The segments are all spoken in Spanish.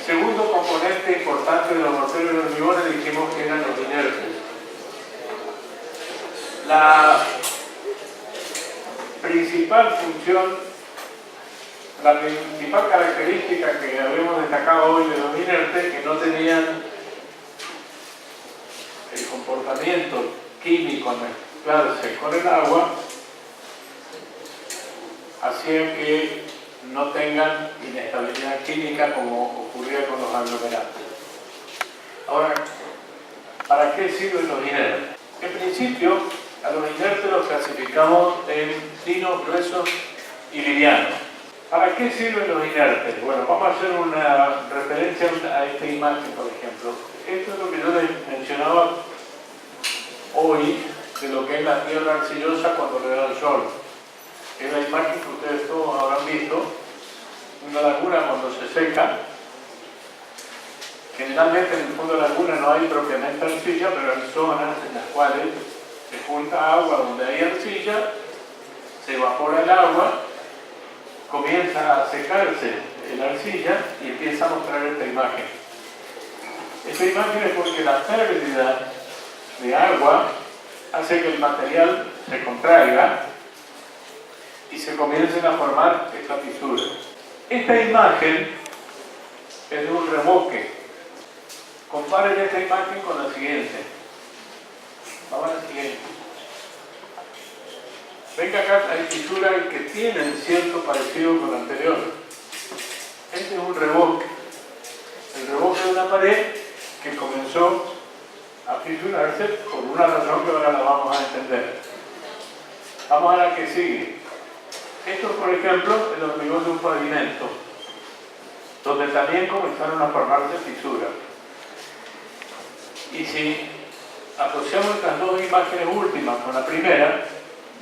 Segundo componente importante de los morteros de hormigón dijimos que eran los inertes. La principal función, la principal característica que habíamos destacado hoy de los inertes, que no tenían el comportamiento químico al mezclarse con el agua, hacía que no tengan inestabilidad química como ocurría con los aglomerantes. Ahora, ¿para qué sirven los inertes? En principio, a los inertes los clasificamos en finos, gruesos y livianos. ¿Para qué sirven los inertes? Bueno, vamos a hacer una referencia a esta imagen, por ejemplo. Esto es lo que yo les mencionaba hoy de lo que es la tierra arcillosa cuando le da el sol. Es la imagen que ustedes todos habrán visto. Una laguna cuando se seca. Generalmente en el fondo de la laguna no hay propiamente arcilla, pero hay zonas en las cuales se junta agua donde hay arcilla, se evapora el agua, comienza a secarse la arcilla y empieza a mostrar esta imagen. Esta imagen es porque la pérdida de agua hace que el material se contraiga y se comiencen a formar estas fisuras. Esta imagen es de un revoque. Comparen esta imagen con la siguiente. Vamos a la siguiente. Ven que acá hay fisuras que tienen cierto parecido con la anterior. Este es un revoque. El revoque de una pared que comenzó a fisurarse por una razón que ahora la vamos a entender. Vamos a la que sigue. Esto, por ejemplo, es el hormigón de un pavimento, donde también comenzaron a formarse fisuras. Y si asociamos estas dos imágenes últimas con la primera,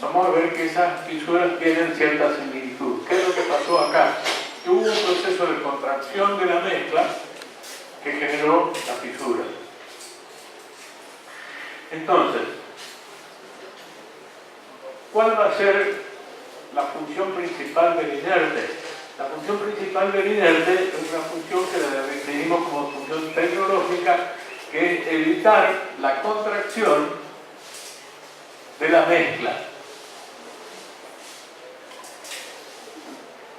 vamos a ver que esas fisuras tienen cierta similitud. ¿Qué es lo que pasó acá? Que hubo un proceso de contracción de la mezcla que generó la fisura. Entonces, ¿cuál va a ser la función principal del inerte? La función principal del inerte es una función que la definimos como función tecnológica, que es evitar la contracción de la mezcla.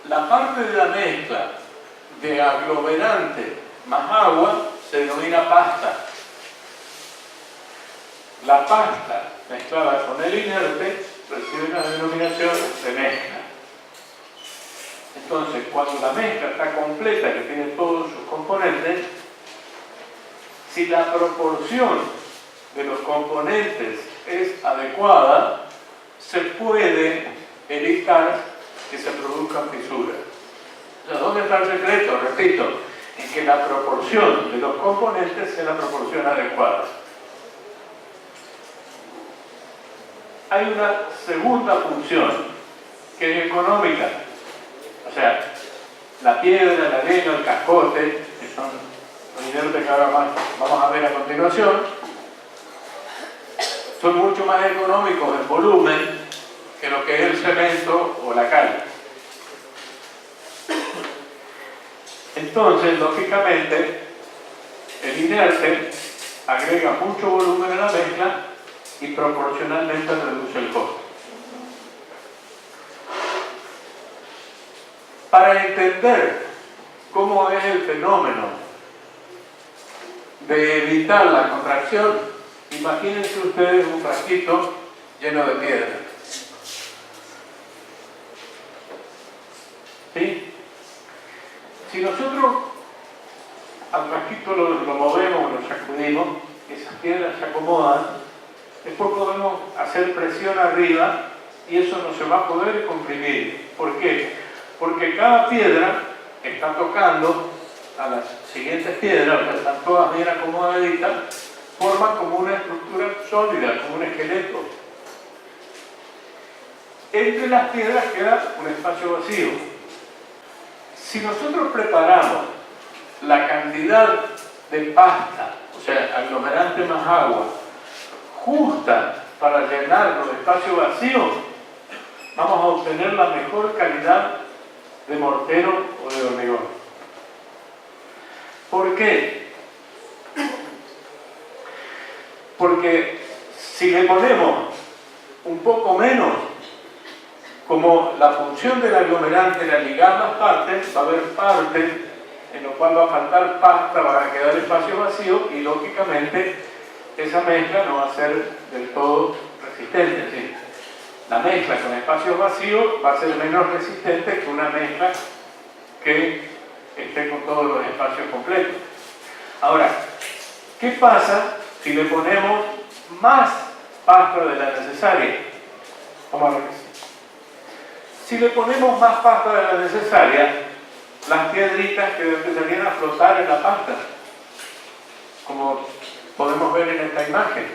La parte de la mezcla de aglomerante más agua se denomina pasta. La pasta mezclada con el inerte recibe una denominación de mezcla. Entonces, cuando la mezcla está completa, que tiene todos sus componentes, si la proporción de los componentes es adecuada, se puede evitar que se produzcan fisuras. O sea, ¿dónde está el secreto? Repito, en que la proporción de los componentes sea la proporción adecuada. Hay una segunda función que es económica. O sea, la piedra, la arena, el cascote, que son los inertes que ahora vamos a ver a continuación, son mucho más económicos en volumen que lo que es el cemento o la cal. Entonces, lógicamente, el inerte agrega mucho volumen a la mezcla y proporcionalmente reduce el costo. Para entender cómo es el fenómeno de evitar la contracción, imagínense ustedes un frasquito lleno de piedra. ¿Sí? Si nosotros al frasquito lo movemos, lo sacudimos, esas piedras se acomodan, después podemos hacer presión arriba y eso no se va a poder comprimir. ¿Por qué? Porque cada piedra está tocando a las siguientes piedras, que están todas bien acomodaditas, forman como una estructura sólida, como un esqueleto. Entre las piedras queda un espacio vacío. Si nosotros preparamos la cantidad de pasta, o sea, aglomerante más agua, justa para llenar los espacios vacíos, vamos a obtener la mejor calidad de mortero o de hormigón. ¿Por qué? Porque si le ponemos un poco menos, como la función del aglomerante era ligar las partes, va a haber partes en lo cual va a faltar pasta, van a quedar espacios vacíos y lógicamente esa mezcla no va a ser del todo resistente. ¿Sí? La mezcla con espacios vacíos va a ser menos resistente que una mezcla que esté con todos los espacios completos. Ahora, ¿qué pasa si le ponemos más pasta de la necesaria? Vamos a ver. Si le ponemos más pasta de la necesaria, las piedritas que empezarían a flotar en la pasta, como podemos ver en esta imagen.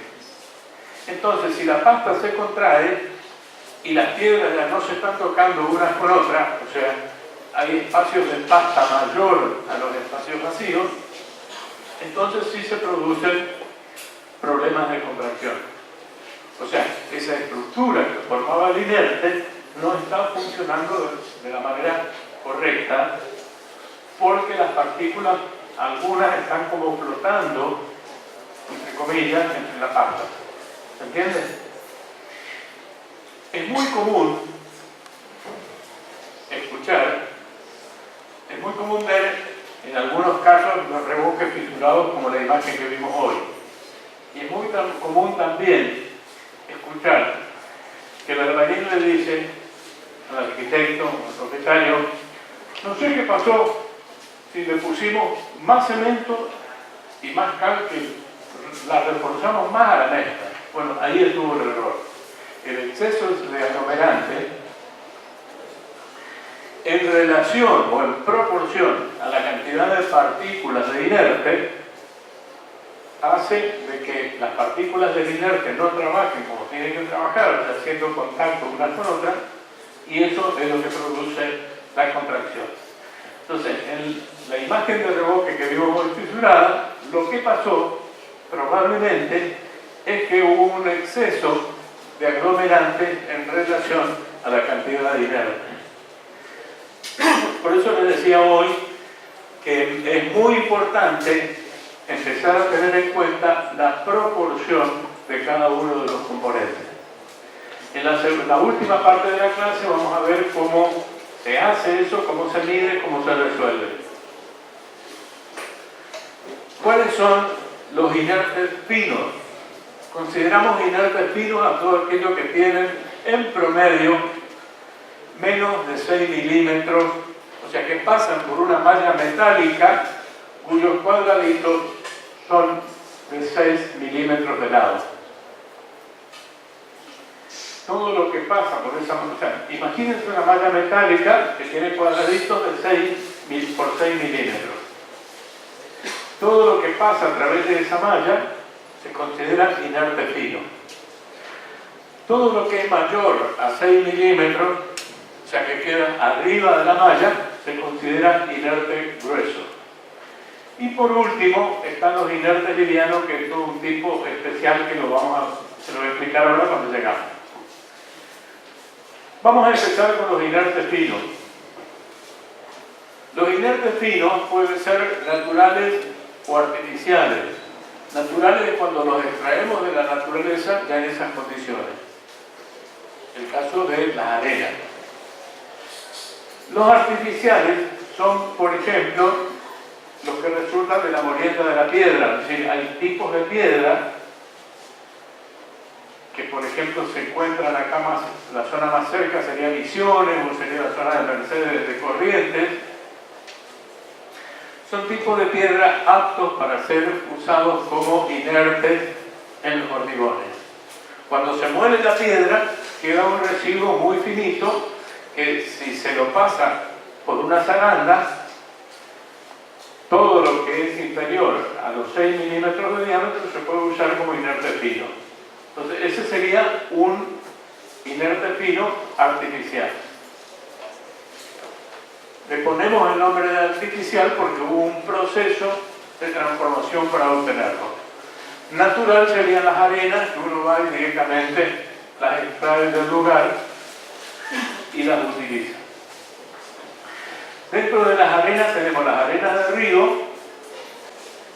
Entonces, si la pasta se contrae y las piedras ya no se están tocando unas con otras, o sea, hay espacios de pasta mayor a los espacios vacíos, entonces sí se producen problemas de contracción. O sea, esa estructura que formaba el inerte no está funcionando de la manera correcta porque las partículas, algunas están como flotando, entre comillas, entre la pasta. ¿Se entiende? Es muy común escuchar, es muy común ver en algunos casos los revoques fisurados como la imagen que vimos hoy. Y es muy común también escuchar que el albañil le dice al arquitecto, al propietario, no sé qué pasó si le pusimos más cemento y más cal, que la reforzamos más a la mezcla. Bueno, ahí estuvo el error. El exceso de aglomerante en relación o en proporción a la cantidad de partículas de inerte hace de que las partículas del inerte no trabajen como tienen que trabajar, o sea, haciendo contacto unas con otras, y eso es lo que produce la contracción. Entonces, en la imagen de revoque que vimos hoy fisurada, lo que pasó probablemente es que hubo un exceso de aglomerante en relación a la cantidad de inerte. Por eso les decía hoy que es muy importante empezar a tener en cuenta la proporción de cada uno de los componentes. En la última parte de la clase vamos a ver cómo se hace eso, cómo se mide, cómo se resuelve. ¿Cuáles son los inertes finos? Consideramos inertes finos a todo aquello que tienen en promedio menos de 6 milímetros, o sea que pasan por una malla metálica cuyos cuadraditos son de 6 milímetros de lado. Todo lo que pasa por esa malla, o sea, imagínense una malla metálica que tiene cuadraditos de 6 por 6 milímetros. Todo lo que pasa a través de esa malla se considera inerte fino. Todo lo que es mayor a 6 milímetros, o sea que queda arriba de la malla, se considera inerte grueso. Y por último están los inertes livianos, que es todo un tipo especial que se lo voy a explicar ahora cuando llegamos. Vamos a empezar con los inertes finos. Los inertes finos pueden ser naturales o artificiales. Naturales es cuando los extraemos de la naturaleza ya en esas condiciones. El caso de las arenas. Los artificiales son, por ejemplo, los que resultan de la molienda de la piedra. Es decir, hay tipos de piedra que, por ejemplo, se encuentran acá más, la zona más cerca sería Misiones o sería la zona de Mercedes de Corrientes. Son tipos de piedra aptos para ser usados como inertes en los hormigones. Cuando se muele la piedra, queda un residuo muy finito que si se lo pasa por una zaranda, todo lo que es inferior a los 6 milímetros de diámetro se puede usar como inerte fino. Entonces, ese sería un inerte fino artificial. Le ponemos el nombre de artificial porque hubo un proceso de transformación para obtenerlo. Natural serían las arenas, que uno va y directamente las extrae del lugar y las utiliza. Dentro de las arenas tenemos las arenas de río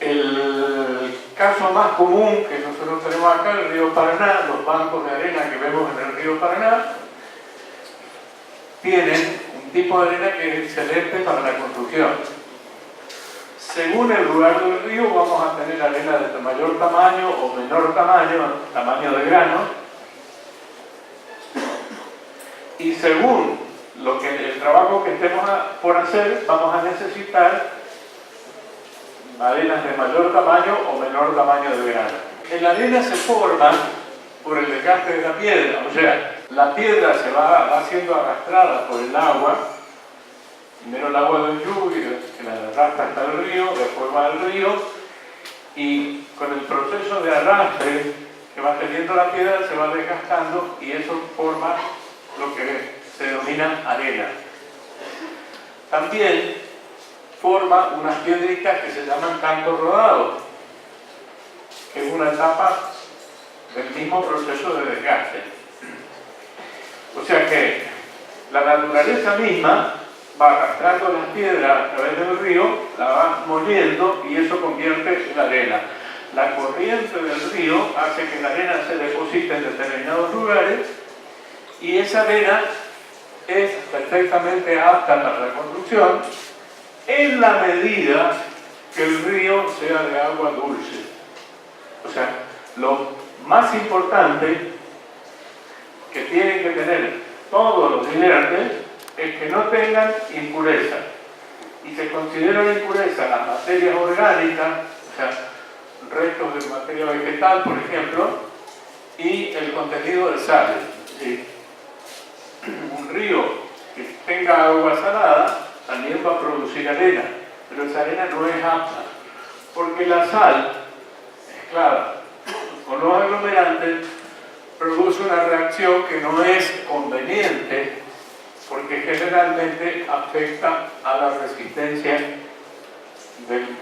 El caso más común que nosotros tenemos acá, el río Paraná, los bancos de arena que vemos en el río Paraná, tienen un tipo de arena que es excelente para la construcción. Según el lugar del río vamos a tener arena de mayor tamaño o menor tamaño, tamaño de grano, y según el trabajo que estemos por hacer, vamos a necesitar arenas de mayor tamaño o menor tamaño de grano. La arena se forma por el desgaste de la piedra, o sea, la piedra se va siendo arrastrada por el agua. Primero el agua de lluvia, que la arrastra hasta el río, después va al río, y con el proceso de arrastre que va teniendo la piedra se va desgastando y eso forma lo que se denomina arena. También forma unas piedritas que se llaman cantos rodados, que es una etapa del mismo proceso de desgaste. O sea que la naturaleza misma va arrastrando las piedras a través del río, la va moliendo y eso convierte en arena. La corriente del río hace que la arena se deposite en determinados lugares y esa arena es perfectamente apta para la construcción en la medida que el río sea de agua dulce. O sea, lo más importante que tienen que tener todos los hidrantes es que no tengan impurezas. Y se consideran impurezas las materias orgánicas, o sea, restos de materia vegetal, por ejemplo, y el contenido de sales. ¿Sí? Un río que tenga agua salada también va a producir arena, pero esa arena no es apta, porque la sal mezclada con los aglomerantes produce una reacción que no es conveniente porque generalmente afecta a la resistencia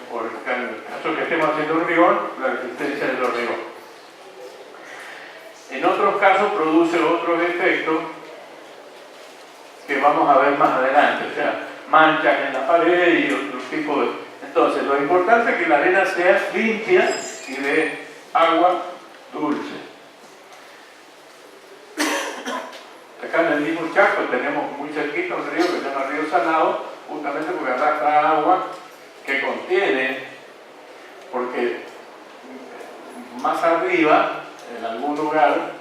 por el caso que estemos haciendo hormigón, la resistencia del hormigón. En otros casos produce otros efectos que vamos a ver más adelante, o sea, manchas en la pared y otros tipos de... Entonces, lo importante es que la arena sea limpia y de agua dulce. Acá en el mismo Chaco tenemos muy cerquita un río que se llama Río Salado, justamente porque arrastra agua que contiene, porque más arriba, en algún lugar,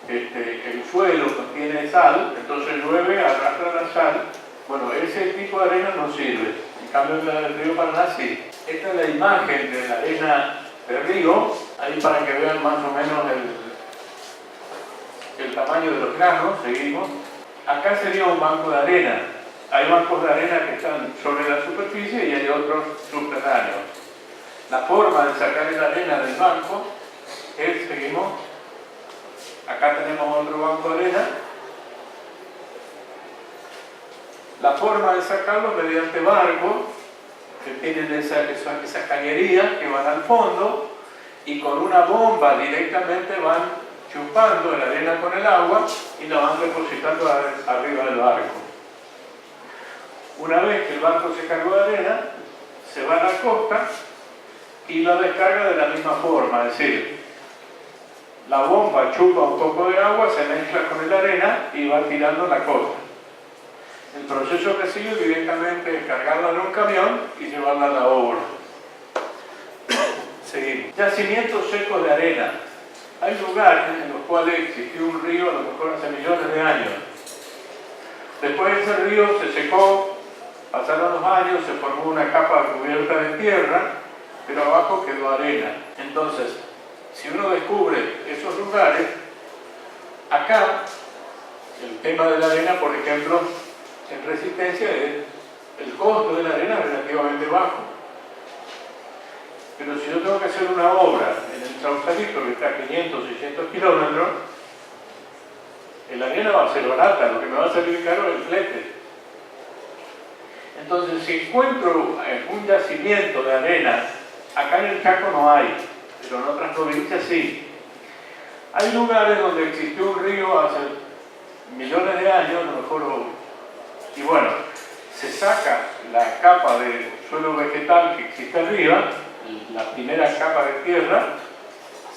el suelo contiene sal, entonces llueve, arrastra la sal. Bueno, ese tipo de arena no sirve, en cambio la del río Paraná sí. Esta es la imagen de la arena de río, ahí para que vean más o menos el tamaño de los granos, seguimos. Acá sería un banco de arena. Hay bancos de arena que están sobre la superficie y hay otros subterráneos. La forma de sacar la arena del banco es, seguimos, acá tenemos otro banco de arena. La forma de sacarlo mediante barcos que tienen esas cañerías que van al fondo y con una bomba directamente van chupando la arena con el agua y la van depositando arriba del barco. Una vez que el barco se cargó de arena, se va a la costa y la descarga de la misma forma, es decir, la bomba chupa un poco de agua, se mezcla con la arena y va tirando la costa. El proceso que sigue directamente es cargarla en un camión y llevarla a la obra. Seguimos. Yacimientos secos de arena. Hay lugares en los cuales existió un río a lo mejor hace millones de años. Después ese río se secó, pasaron los años, se formó una capa cubierta de tierra, pero abajo quedó arena. Entonces, si uno descubre esos lugares, acá el tema de la arena, por ejemplo, en resistencia es el costo de la arena relativamente bajo. Pero si yo tengo que hacer una obra en el Sausalito que está a 500, 600 kilómetros, la arena va a ser barata, lo que me va a salir caro es el flete. Entonces, si encuentro un yacimiento de arena, acá en el Chaco no hay, pero en otras provincias sí. Hay lugares donde existió un río hace millones de años, a lo mejor, y bueno, se saca la capa de suelo vegetal que existe arriba, la primera capa de tierra,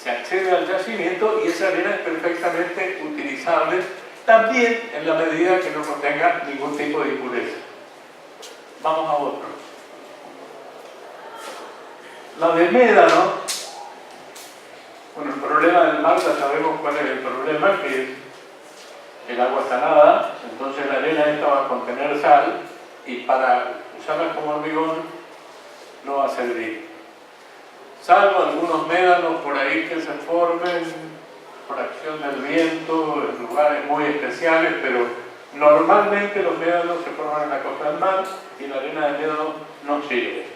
se accede al yacimiento y esa arena es perfectamente utilizable, también en la medida que no contenga ningún tipo de impureza. Vamos a otro. La de médano, bueno, el problema del mar ya sabemos cuál es el problema, que es el agua salada, entonces la arena esta va a contener sal y para usarla como hormigón no va a servir. Salvo algunos médanos por ahí que se formen por acción del viento en lugares muy especiales, pero normalmente los médanos se forman en la costa del mar y la arena de médano no sirve.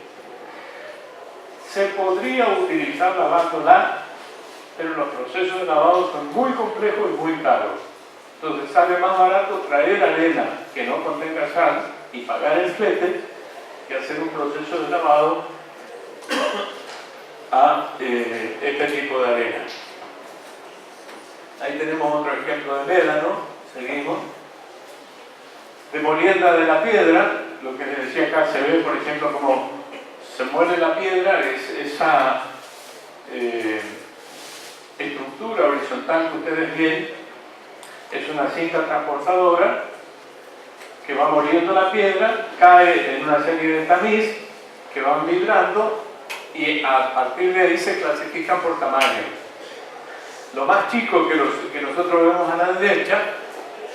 Se podría utilizar lavándola, pero los procesos de lavado son muy complejos y muy caros. Entonces sale más barato traer arena que no contenga sal y pagar el flete que hacer un proceso de lavado a este tipo de arena. Ahí tenemos otro ejemplo de médano, seguimos. De molienda de la piedra, lo que les decía acá, se ve por ejemplo como se muele la piedra, es esa estructura horizontal que ustedes ven, es una cinta transportadora que va moliendo la piedra, cae en una serie de tamiz que van vibrando y a partir de ahí se clasifican por tamaño. Lo más chico que nosotros vemos a la derecha,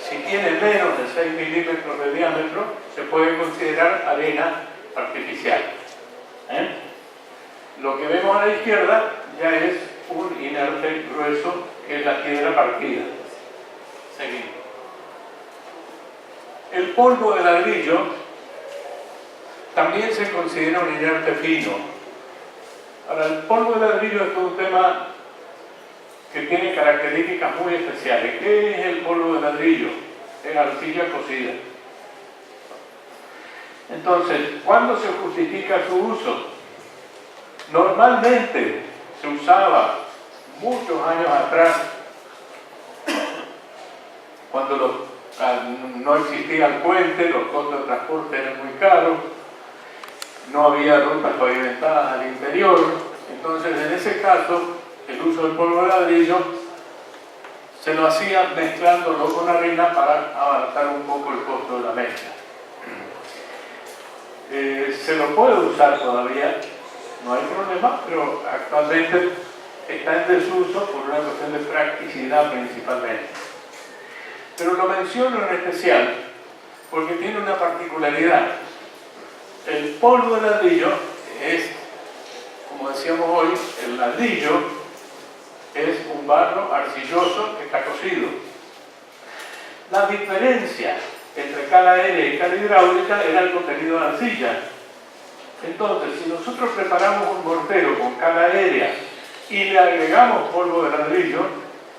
si tiene menos de 6 milímetros de diámetro, se puede considerar arena artificial. Lo que vemos a la izquierda ya es un inerte grueso, que es la piedra partida. Seguimos. El polvo de ladrillo también se considera un inerte fino. Ahora, el polvo de ladrillo es todo un tema que tiene características muy especiales. ¿Qué es el polvo de ladrillo? Es arcilla cocida. Entonces, ¿cuándo se justifica su uso? Normalmente se usaba muchos años atrás, cuando no existía el puente, los costos de transporte eran muy caros, no había rutas pavimentadas al interior. Entonces, en ese caso, el uso del polvo de ladrillo se lo hacía mezclándolo con arena para abaratar un poco el costo de la mezcla. Se lo puede usar todavía, no hay problema, pero actualmente está en desuso por una cuestión de practicidad principalmente. Pero lo menciono en especial porque tiene una particularidad. El polvo de ladrillo es, como decíamos hoy, el ladrillo es un barro arcilloso que está cocido. La diferencia entre cal aérea y cal hidráulica era el contenido de arcilla. Entonces, si nosotros preparamos un mortero con cal aérea y le agregamos polvo de ladrillo,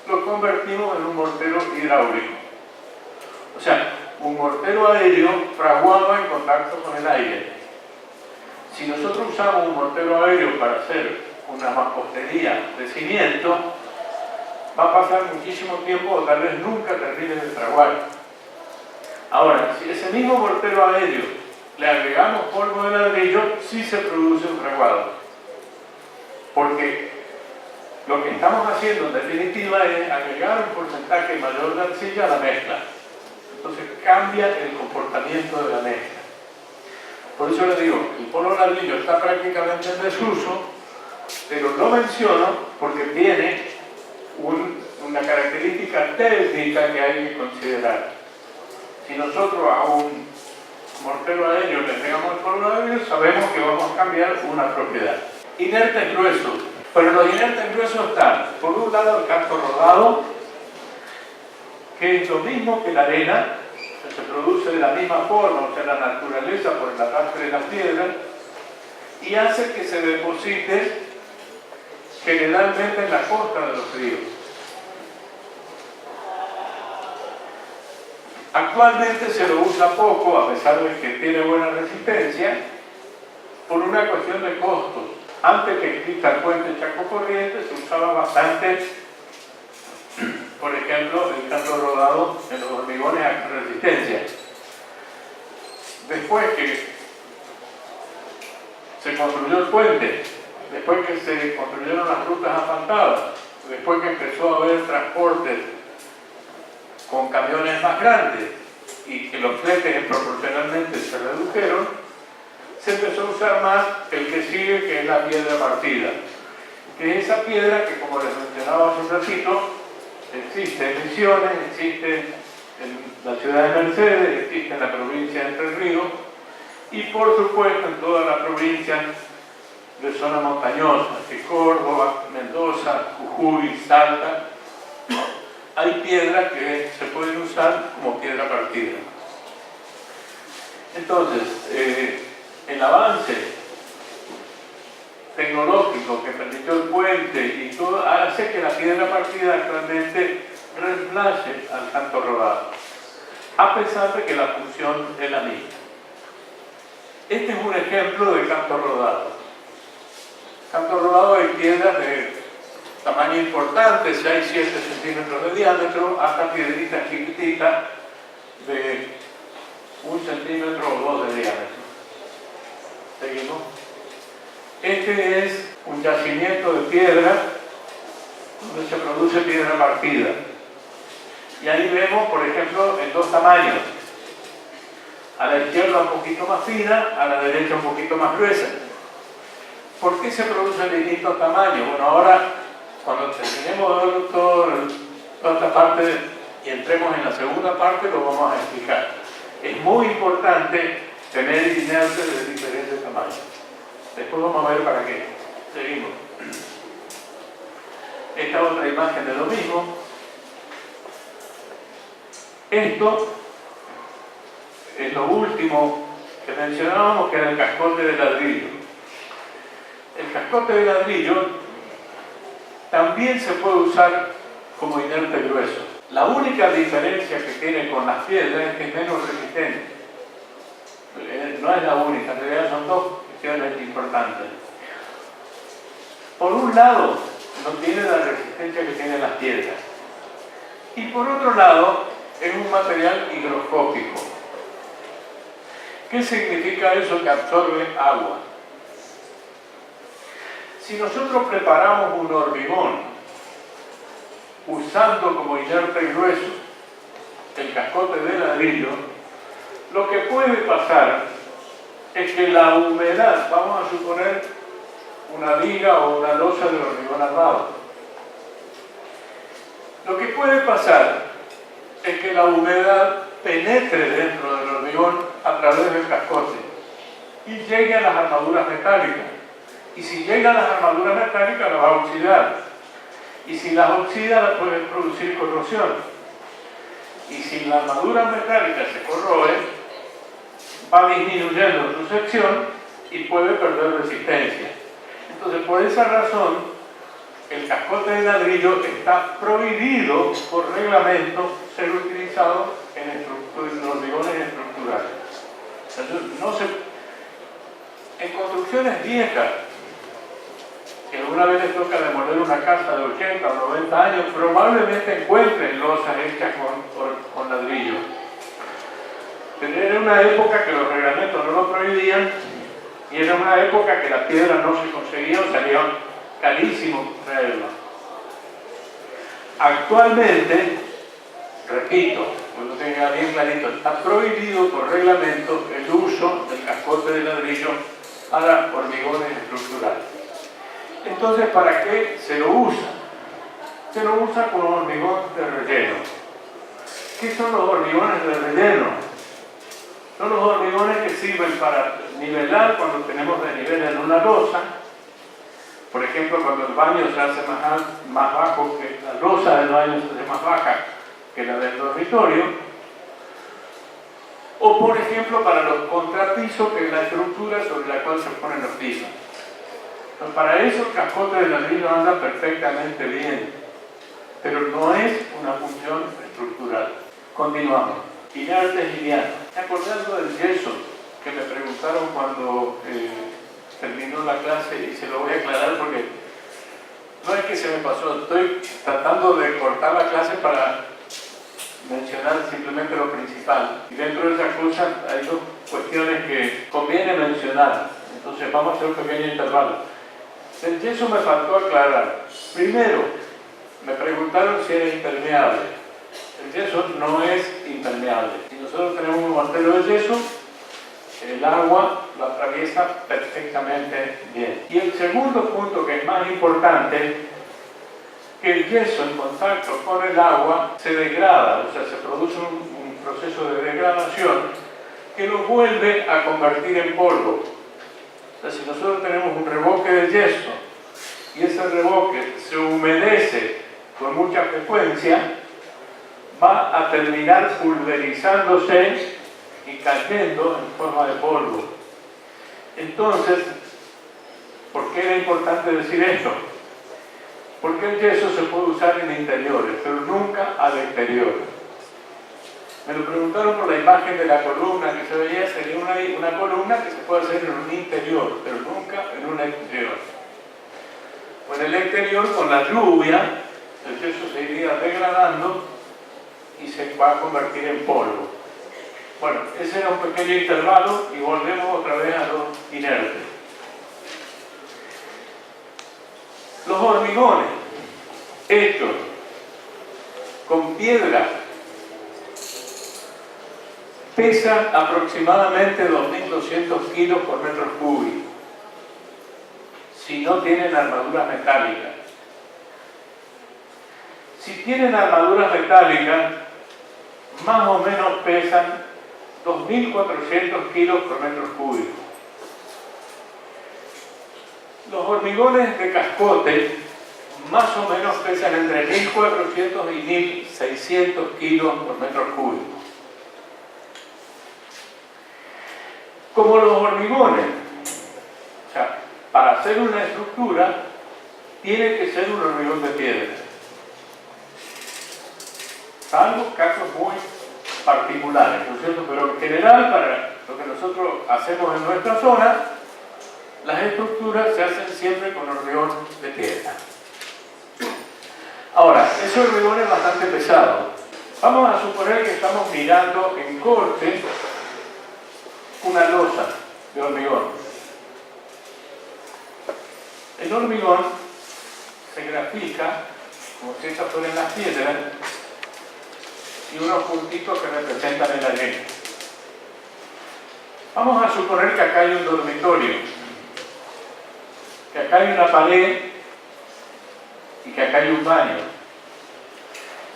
lo convertimos en un mortero hidráulico. O sea, un mortero aéreo fraguado en contacto con el aire. Si nosotros usamos un mortero aéreo para hacer una mampostería de cimiento, va a pasar muchísimo tiempo o tal vez nunca termine de fraguar. Ahora, si ese mismo mortero aéreo le agregamos polvo de ladrillo, sí se produce un fraguado. Porque lo que estamos haciendo en definitiva es agregar un porcentaje mayor de arcilla a la mezcla. Entonces cambia el comportamiento de la mezcla. Por eso les digo, el polvo de ladrillo está prácticamente en desuso, pero lo menciono porque tiene una característica técnica que hay que considerar. Si nosotros a un mortero aéreo le agregamos el polvo de ladrillo, sabemos que vamos a cambiar una propiedad. Inertes gruesos. Pero los inertes gruesos están, por un lado, el canto rodado, que es lo mismo que la arena, que se produce de la misma forma, o sea, la naturaleza por el arrastre de las piedras, y hace que se deposite generalmente en la costa de los ríos. Actualmente se lo usa poco, a pesar de que tiene buena resistencia, por una cuestión de costos. Antes que exista el puente Chaco Corrientes, se usaba bastante, por ejemplo, el canto rodado en los hormigones a resistencia. Después que se construyó el puente después que se construyeron las rutas asfaltadas, después que empezó a haber transportes con camiones más grandes y que los fletes proporcionalmente se redujeron, se empezó a usar más el que sigue, que es la piedra partida, que es esa piedra que, como les mencionaba hace un ratito, existe en Misiones, existe en la ciudad de Mercedes, existe en la provincia de Entre Ríos y por supuesto en toda la provincia de zona montañosa, de Córdoba, Mendoza, Jujuy, Salta. Hay piedras que se pueden usar como piedra partida. Entonces, el avance tecnológico que permitió el puente y todo hace que la piedra partida actualmente reemplace al canto rodado, a pesar de que la función es la misma. Este es un ejemplo de canto rodado. Canto rodado hay piedras de tamaño importante, 6-7 centímetros de diámetro, hasta piedritas chiquititas de 1 centímetro o 2 de diámetro. ¿Seguimos? Este es un yacimiento de piedra donde se produce piedra partida. Y ahí vemos, por ejemplo, en dos tamaños. A la izquierda un poquito más fina, a la derecha un poquito más gruesa. ¿Por qué se producen distintos tamaños? Bueno, ahora, cuando terminemos de ver toda esta parte y entremos en la segunda parte, lo vamos a explicar. Es muy importante tener inertes de diferentes tamaños. Después vamos a ver para qué. Seguimos. Esta otra imagen de lo mismo. Esto es lo último que mencionábamos, que era el cascote de ladrillo. El cascote de ladrillo también se puede usar como inerte grueso. La única diferencia que tiene con las piedras es que es menos resistente. No es la única, en realidad son dos cuestiones importantes. Por un lado, no tiene la resistencia que tienen las piedras. Y por otro lado, es un material higroscópico. ¿Qué significa eso? Que absorbe agua. Si nosotros preparamos un hormigón usando como inerte grueso el cascote de ladrillo, lo que puede pasar es que la humedad, vamos a suponer una viga o una losa de hormigón armado, lo que puede pasar es que la humedad penetre dentro del hormigón a través del cascote y llegue a las armaduras metálicas. Y si llega a las armaduras metálicas, las va a oxidar. Y si las oxida, las puede producir corrosión. Y si la armadura metálica se corroe, va disminuyendo su sección y puede perder resistencia. Entonces, por esa razón, el cascote de ladrillo está prohibido por reglamento ser utilizado en hormigones estructurales. En construcciones viejas, que alguna vez les toca demoler una casa de 80 o 90 años, probablemente encuentren losas hechas con ladrillo. Pero era una época que los reglamentos no lo prohibían y era una época que la piedra no se conseguía o salía carísimo traerla. Actualmente, repito, cuando tenga bien clarito, está prohibido por reglamento el uso del cascote de ladrillo para hormigones estructurales. Entonces, ¿para qué se lo usa? Se lo usa como hormigón de relleno. ¿Qué son los hormigones de relleno? Son los hormigones que sirven para nivelar cuando tenemos desnivel en una losa. Por ejemplo, cuando el baño se hace más bajo, que la losa del baño se hace más baja que la del dormitorio. O por ejemplo, para los contrapisos, que es la estructura sobre la cual se ponen los pisos. Entonces, para eso el cascote de ladrillo anda perfectamente bien, pero no es una función estructural. Continuamos. Inertes livianos. Acordando del yeso, que me preguntaron cuando terminó la clase, y se lo voy a aclarar porque no es que se me pasó, estoy tratando de cortar la clase para mencionar simplemente lo principal. Y dentro de esas cosas hay dos cuestiones que conviene mencionar. Entonces vamos a hacer un pequeño intervalo. Del yeso me faltó aclarar. Primero, me preguntaron si era impermeable. El yeso no es impermeable. Si nosotros tenemos un mortero de yeso, el agua lo atraviesa perfectamente bien. Y el segundo punto, que es más importante, que el yeso en contacto con el agua se degrada, o sea, se produce un proceso de degradación que lo vuelve a convertir en polvo. O sea, si nosotros tenemos un revoque de yeso y ese revoque se humedece con mucha frecuencia, va a terminar pulverizándose y cayendo en forma de polvo. Entonces, ¿por qué era importante decir esto? Porque el yeso se puede usar en interiores, pero nunca al exterior. Me lo preguntaron por la imagen de la columna que se veía, sería una columna que se puede hacer en un interior, pero nunca en un exterior. Pues en el exterior, con la lluvia, el yeso se iría degradando y se va a convertir en polvo. Bueno, ese era un pequeño intervalo y volvemos otra vez a lo inerte. Los hormigones hechos con piedra pesan aproximadamente 2.200 kilos por metro cúbico si no tienen armaduras metálicas. Si tienen armaduras metálicas, más o menos pesan 2.400 kilos por metro cúbico. Los hormigones de cascote más o menos pesan entre 1.400 y 1.600 kilos por metro cúbico. Como los hormigones, o sea, para hacer una estructura, tiene que ser un hormigón de piedra. Salvo casos muy particulares, ¿no es cierto? Pero en general, para lo que nosotros hacemos en nuestra zona, las estructuras se hacen siempre con hormigón de piedra. Ahora, ese hormigón es bastante pesado. Vamos a suponer que estamos mirando en corte una losa de hormigón. El hormigón se grafica como si estas fueran las piedras y unos puntitos que representan el arena. Vamos a suponer que acá hay un dormitorio, que acá hay una pared y que acá hay un baño.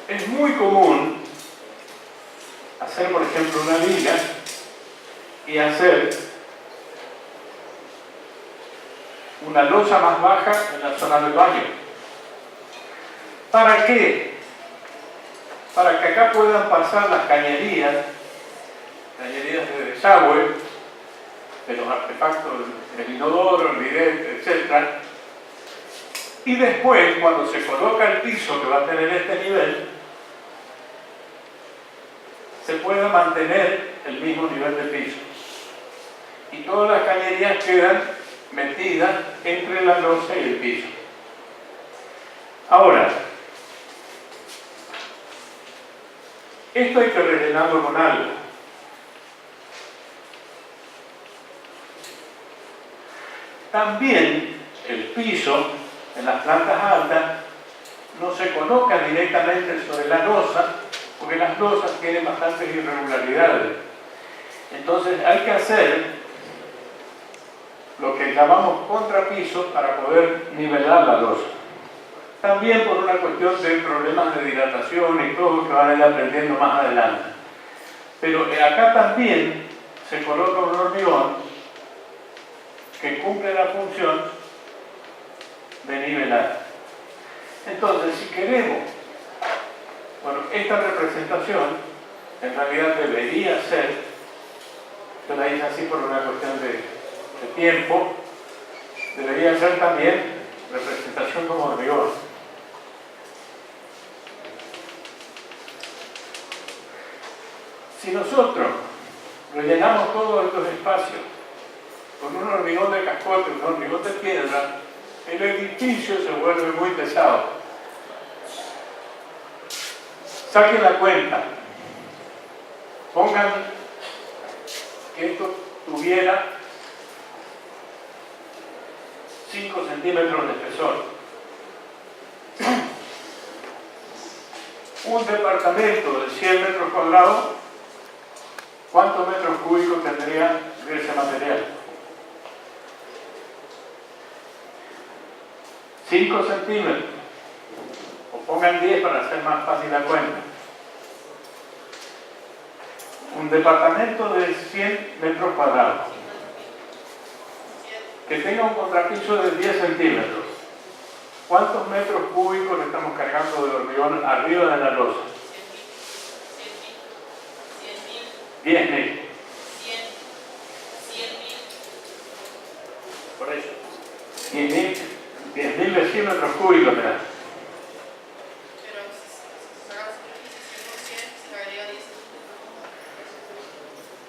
Es muy común hacer, por ejemplo, una viga y hacer una losa más baja en la zona del baño. ¿Para qué? Para que acá puedan pasar las cañerías de desagüe, de los artefactos del inodoro, el bidet, etc. Y después, cuando se coloca el piso que va a tener este nivel, se pueda mantener el mismo nivel de piso. Y todas las cañerías quedan metidas entre la losa y el piso. Ahora, esto hay que rellenarlo con algo. También el piso en las plantas altas no se coloca directamente sobre la losa, porque las losas tienen bastantes irregularidades. Entonces hay que hacer lo que llamamos contrapiso para poder nivelar la losa. También por una cuestión de problemas de dilatación y todo que van a ir aprendiendo más adelante. Pero acá también se coloca un hormigón que cumple la función de nivelar. Entonces, si queremos, bueno, esta representación en realidad debería ser, yo la hice así por una cuestión de tiempo, debería ser también representación como hormigón. Si nosotros rellenamos todos estos espacios con un hormigón de cascote, un hormigón de piedra, el edificio se vuelve muy pesado. Saquen la cuenta. Pongan que esto tuviera 5 centímetros de espesor. Un departamento de 100 metros cuadrados, ¿cuántos metros cúbicos tendría de ese material? 5 centímetros. O pongan 10 para hacer más fácil la cuenta. Un departamento de 100 metros cuadrados que tenga un contrapiso de 10 centímetros. ¿Cuántos metros cúbicos le estamos cargando de hormigón arriba de la losa? 10.000. Por eso. 10.000 de 100 metros cúbicos, ¿verdad?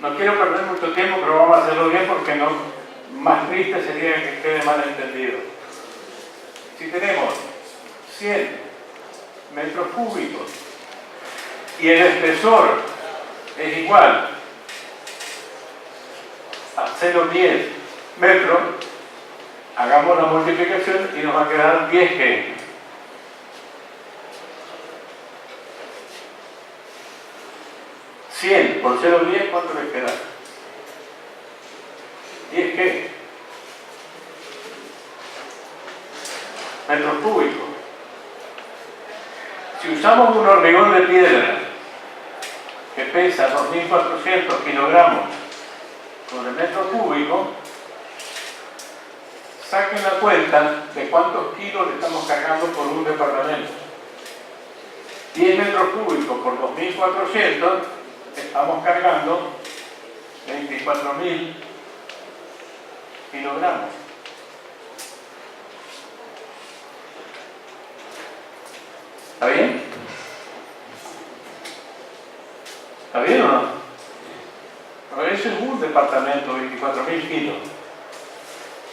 No quiero perder mucho tiempo, pero vamos a hacerlo bien porque no, más triste sería que quede mal entendido. Si tenemos 100 metros cúbicos y el espesor es igual a 0,10 metros, hagamos la multiplicación y nos va a quedar 10 que 100 por 0,10, ¿cuánto le queda? 10 ¿qué? Metros cúbicos. Si usamos un hormigón de piedra que pesa 2.400 kilogramos sobre metro cúbico, saquen la cuenta de cuántos kilos le estamos cargando por un departamento. 10 metros cúbicos por 2.400, estamos cargando 24.000 kilogramos. ¿Está bien? ¿Está bien o no? Pero ese es un departamento de 24.000 kilos.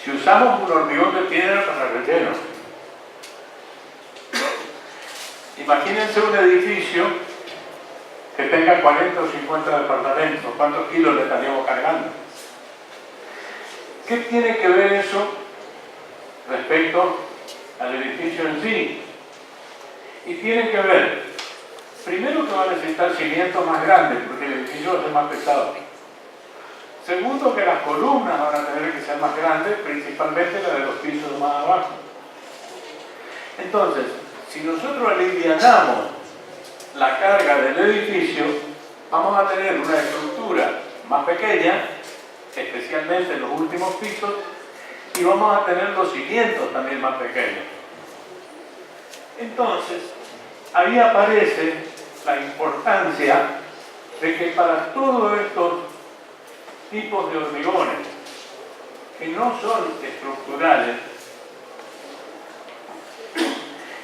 Si usamos un hormigón de piedra para relleno, imagínense un edificio que tenga 40 o 50 departamentos. ¿Cuántos kilos le estaríamos cargando? ¿Qué tiene que ver eso respecto al edificio en sí? Y tiene que ver, primero, que va a necesitar cimientos más grandes porque el edificio va a ser más pesado. Segundo, que las columnas van a tener que ser más grandes, principalmente las de los pisos más abajo. Entonces, si nosotros alivianamos la carga del edificio, vamos a tener una estructura más pequeña, especialmente en los últimos pisos, y vamos a tener los cimientos también más pequeños. Entonces, ahí aparece la importancia de que para todos estos tipos de hormigones que no son estructurales,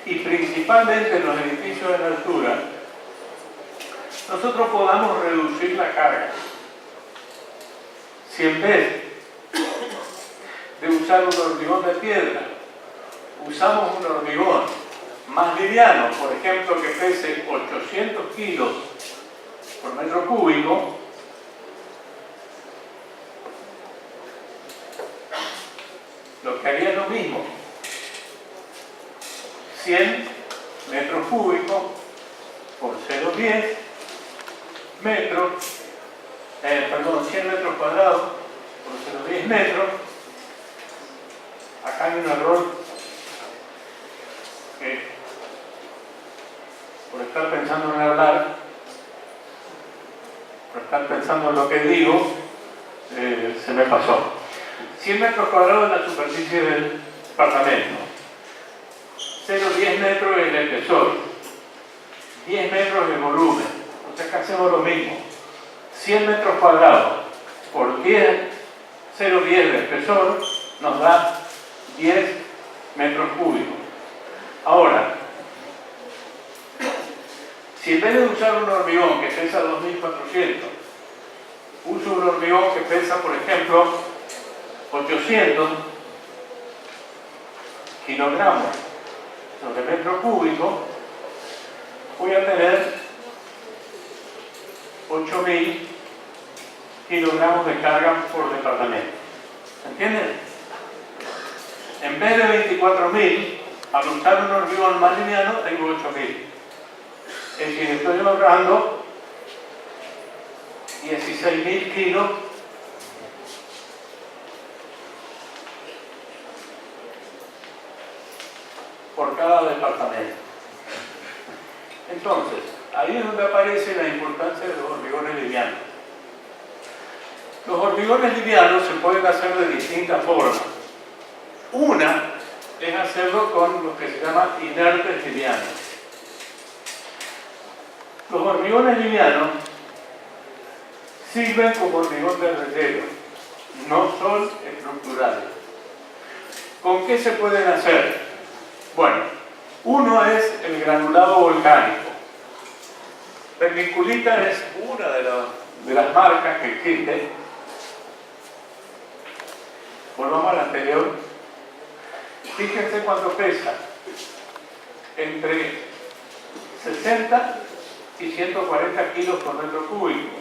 y principalmente en los edificios en altura, nosotros podamos reducir la carga. Si en vez de usar un hormigón de piedra, usamos un hormigón más liviano, por ejemplo, que pese 800 kilos por metro cúbico, lo que haría es lo mismo. 100 metros cúbicos por 0,10 metros, 100 metros cuadrados por 0,10 metros. Acá hay un error que, por estar pensando en hablar, por estar pensando en lo que digo, se me pasó. 100 metros cuadrados es la superficie del departamento. 0,10 metros es el espesor, 10 metros de volumen. Entonces acá hacemos lo mismo. 100 metros cuadrados por 0,10 de espesor nos da 10 metros cúbicos. Ahora, si en vez de usar un hormigón que pesa 2.400, uso un hormigón que pesa, por ejemplo, 800 kilogramos sobre metro cúbico, voy a tener 8.000 kilogramos de carga por departamento. ¿Se entiende? En vez de 24.000, al usar un hormigón más liviano, tengo 8.000. Es decir, estoy ahorrando 16.000 kilos por cada departamento. Entonces, ahí es donde aparece la importancia de los hormigones livianos. Los hormigones livianos se pueden hacer de distintas formas. Una es hacerlo con lo que se llama inertes livianos. Los hormigones livianos sirven como hormigón de relleno, no son estructurales. ¿Con qué se pueden hacer? Bueno, uno es el granulado volcánico. Vermiculita es una de las marcas que existe. Volvamos al anterior. Fíjense cuánto pesa. Entre 60 y 140 kilos por metro cúbico.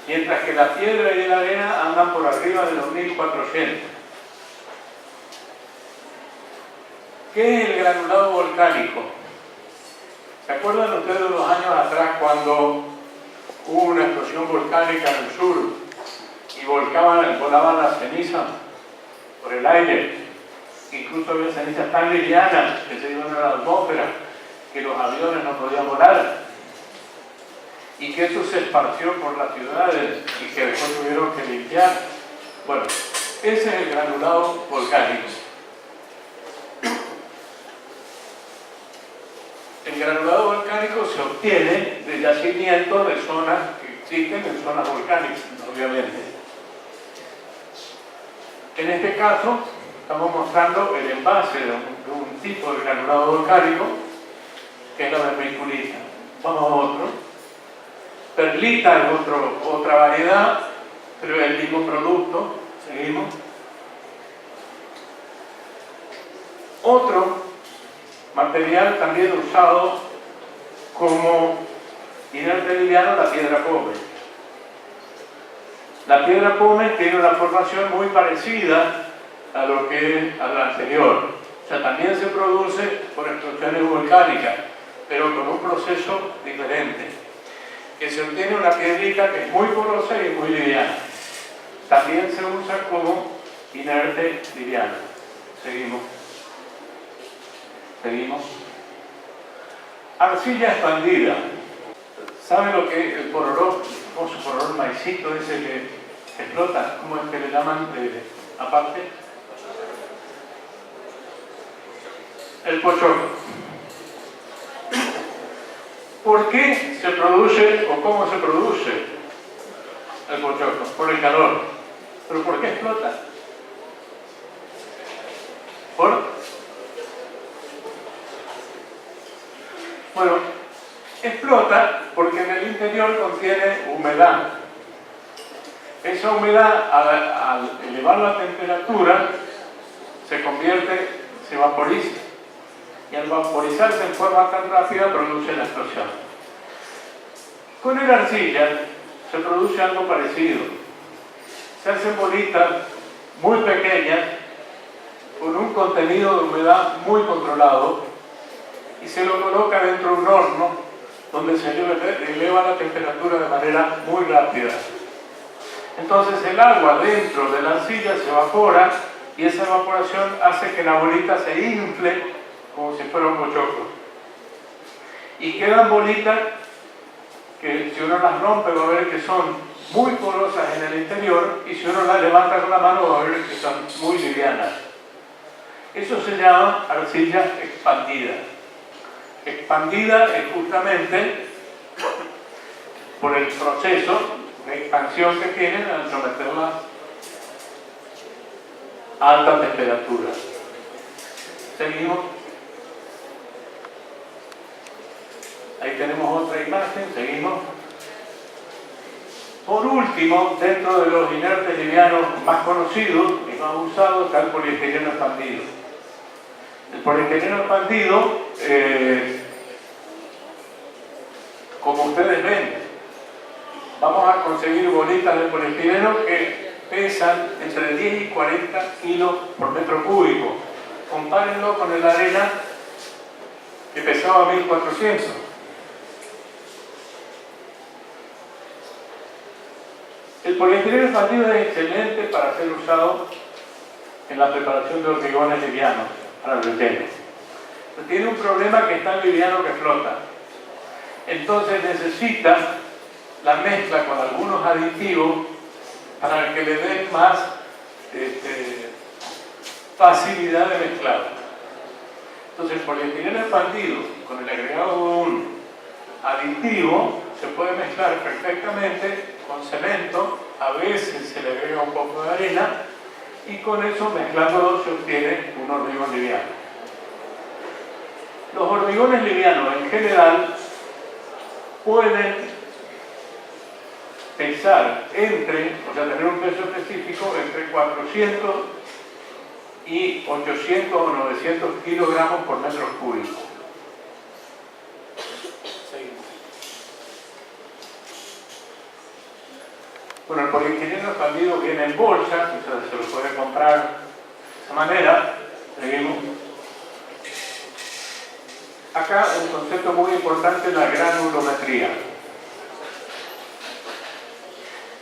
Mientras que la piedra y la arena andan por arriba de los 1400. ¿Qué es el granulado volcánico? ¿Se acuerdan ustedes de los años atrás cuando hubo una explosión volcánica en el sur y volaban las cenizas por el aire? Incluso había cenizas tan livianas que se iban a la atmósfera que los aviones no podían volar, y que eso se esparció por las ciudades y que después tuvieron que limpiar. Bueno, ese es el granulado volcánico. El granulado volcánico se obtiene de yacimientos de zonas que existen en zonas volcánicas, obviamente. En este caso, estamos mostrando el envase de un tipo de granulado volcánico, que es la vermiculita. Vamos a otro. Perlita es otra variedad, pero es el mismo producto. Seguimos. Otro material también usado como inerte liviano, la piedra pómez. La piedra pómez tiene una formación muy parecida a lo que es a la anterior. O sea, también se produce por explosiones volcánicas, pero con un proceso diferente. Que se obtiene una piedrita que es muy porosa y muy liviana. También se usa como inerte liviano. Seguimos. Seguimos. Arcilla expandida. ¿Saben lo que es el pororó? El famoso pororó, el maicito ese que explota. ¿Cómo es que le llaman aparte? El pochoclo. ¿Por qué se produce o cómo se produce el pochoclo? Por el calor. ¿Pero por qué explota? Bueno, explota porque en el interior contiene humedad. Esa humedad, al elevar la temperatura, se vaporiza. Y al vaporizarse en forma tan rápida produce la explosión. Con el arcilla se produce algo parecido. Se hacen bolitas muy pequeñas con un contenido de humedad muy controlado y se lo coloca dentro de un horno donde se eleva la temperatura de manera muy rápida. Entonces el agua dentro de la arcilla se evapora y esa evaporación hace que la bolita se infle como si fuera un pochoclo. Y quedan bolitas que si uno las rompe va a ver que son muy porosas en el interior y si uno las levanta con la mano va a ver que son muy livianas. Eso se llama arcilla expandida. Expandida es justamente por el proceso de expansión que tienen al someterla a alta temperatura. Seguimos. Ahí tenemos otra imagen, seguimos. Por último, dentro de los inertes livianos más conocidos y más usados está el poliestireno expandido. El poliestireno expandido, como ustedes ven, vamos a conseguir bolitas de poliestireno que pesan entre 10 y 40 kilos por metro cúbico. Compárenlo con la arena que pesaba 1400. El polietileno expandido es excelente para ser usado en la preparación de hormigones livianos para el relleno. Pero tiene un problema, que es tan liviano que flota. Entonces necesita la mezcla con algunos aditivos para que le den más facilidad de mezclado. Entonces el polietileno expandido con el agregado de un aditivo se puede mezclar perfectamente con cemento, a veces se le agrega un poco de arena y con eso, mezclándolo, se obtiene un hormigón liviano. Los hormigones livianos en general pueden pesar tener un peso específico entre 400 y 800 o 900 kilogramos por metro cúbico. Bueno, el polietileno expandido viene en bolsa, o sea, se lo puede comprar de esa manera. Seguimos. Acá un concepto muy importante es la granulometría.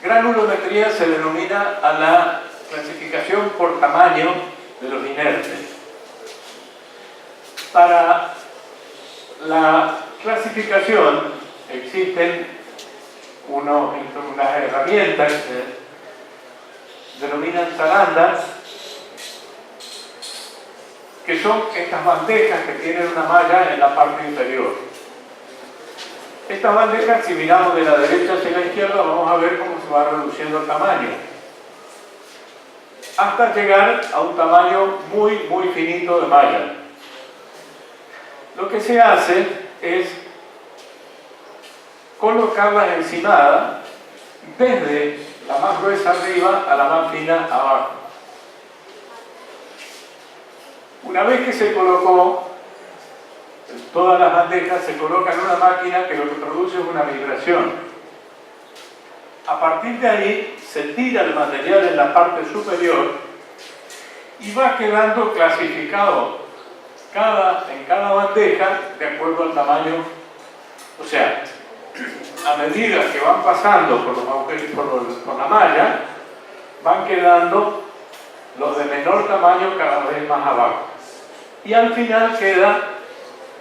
Granulometría se denomina a la clasificación por tamaño de los inertes. Para la clasificación existen unas herramientas que se denominan zarandas, que son estas bandejas que tienen una malla en la parte inferior. Estas bandejas, si miramos de la derecha hacia la izquierda, vamos a ver cómo se va reduciendo el tamaño, hasta llegar a un tamaño muy, muy finito de malla. Lo que se hace es colocarlas encimadas desde la más gruesa arriba a la más fina abajo. Una vez que se colocó, todas las bandejas se colocan en una máquina que lo que produce es una vibración. A partir de ahí se tira el material en la parte superior y va quedando clasificado en cada bandeja de acuerdo al tamaño. O sea, a medida que van pasando por la malla, van quedando los de menor tamaño cada vez más abajo. Y al final queda,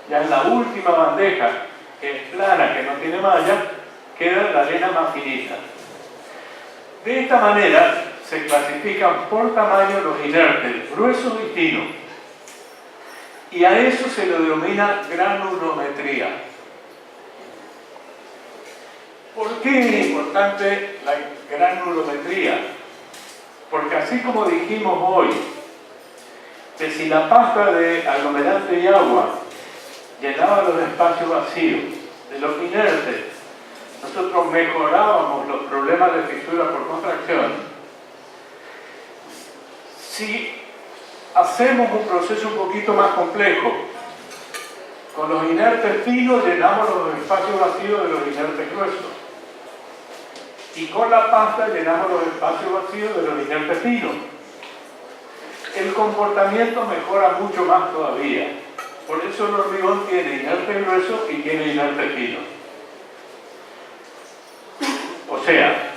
ya en la última bandeja, que es plana, que no tiene malla, queda la arena más finita. De esta manera se clasifican por tamaño los inertes, gruesos y finos. Y a eso se le denomina granulometría. ¿Por qué es importante la granulometría? Porque así como dijimos hoy, que si la pasta de aglomerante y agua llenaba los espacios vacíos de los inertes, nosotros mejorábamos los problemas de fisura por contracción. Si hacemos un proceso un poquito más complejo, con los inertes finos llenamos los espacios vacíos de los inertes gruesos. Y con la pasta llenamos los espacios vacíos de los inertes finos. El comportamiento mejora mucho más todavía. Por eso el hormigón tiene inerte grueso y tiene inerte fino. O sea,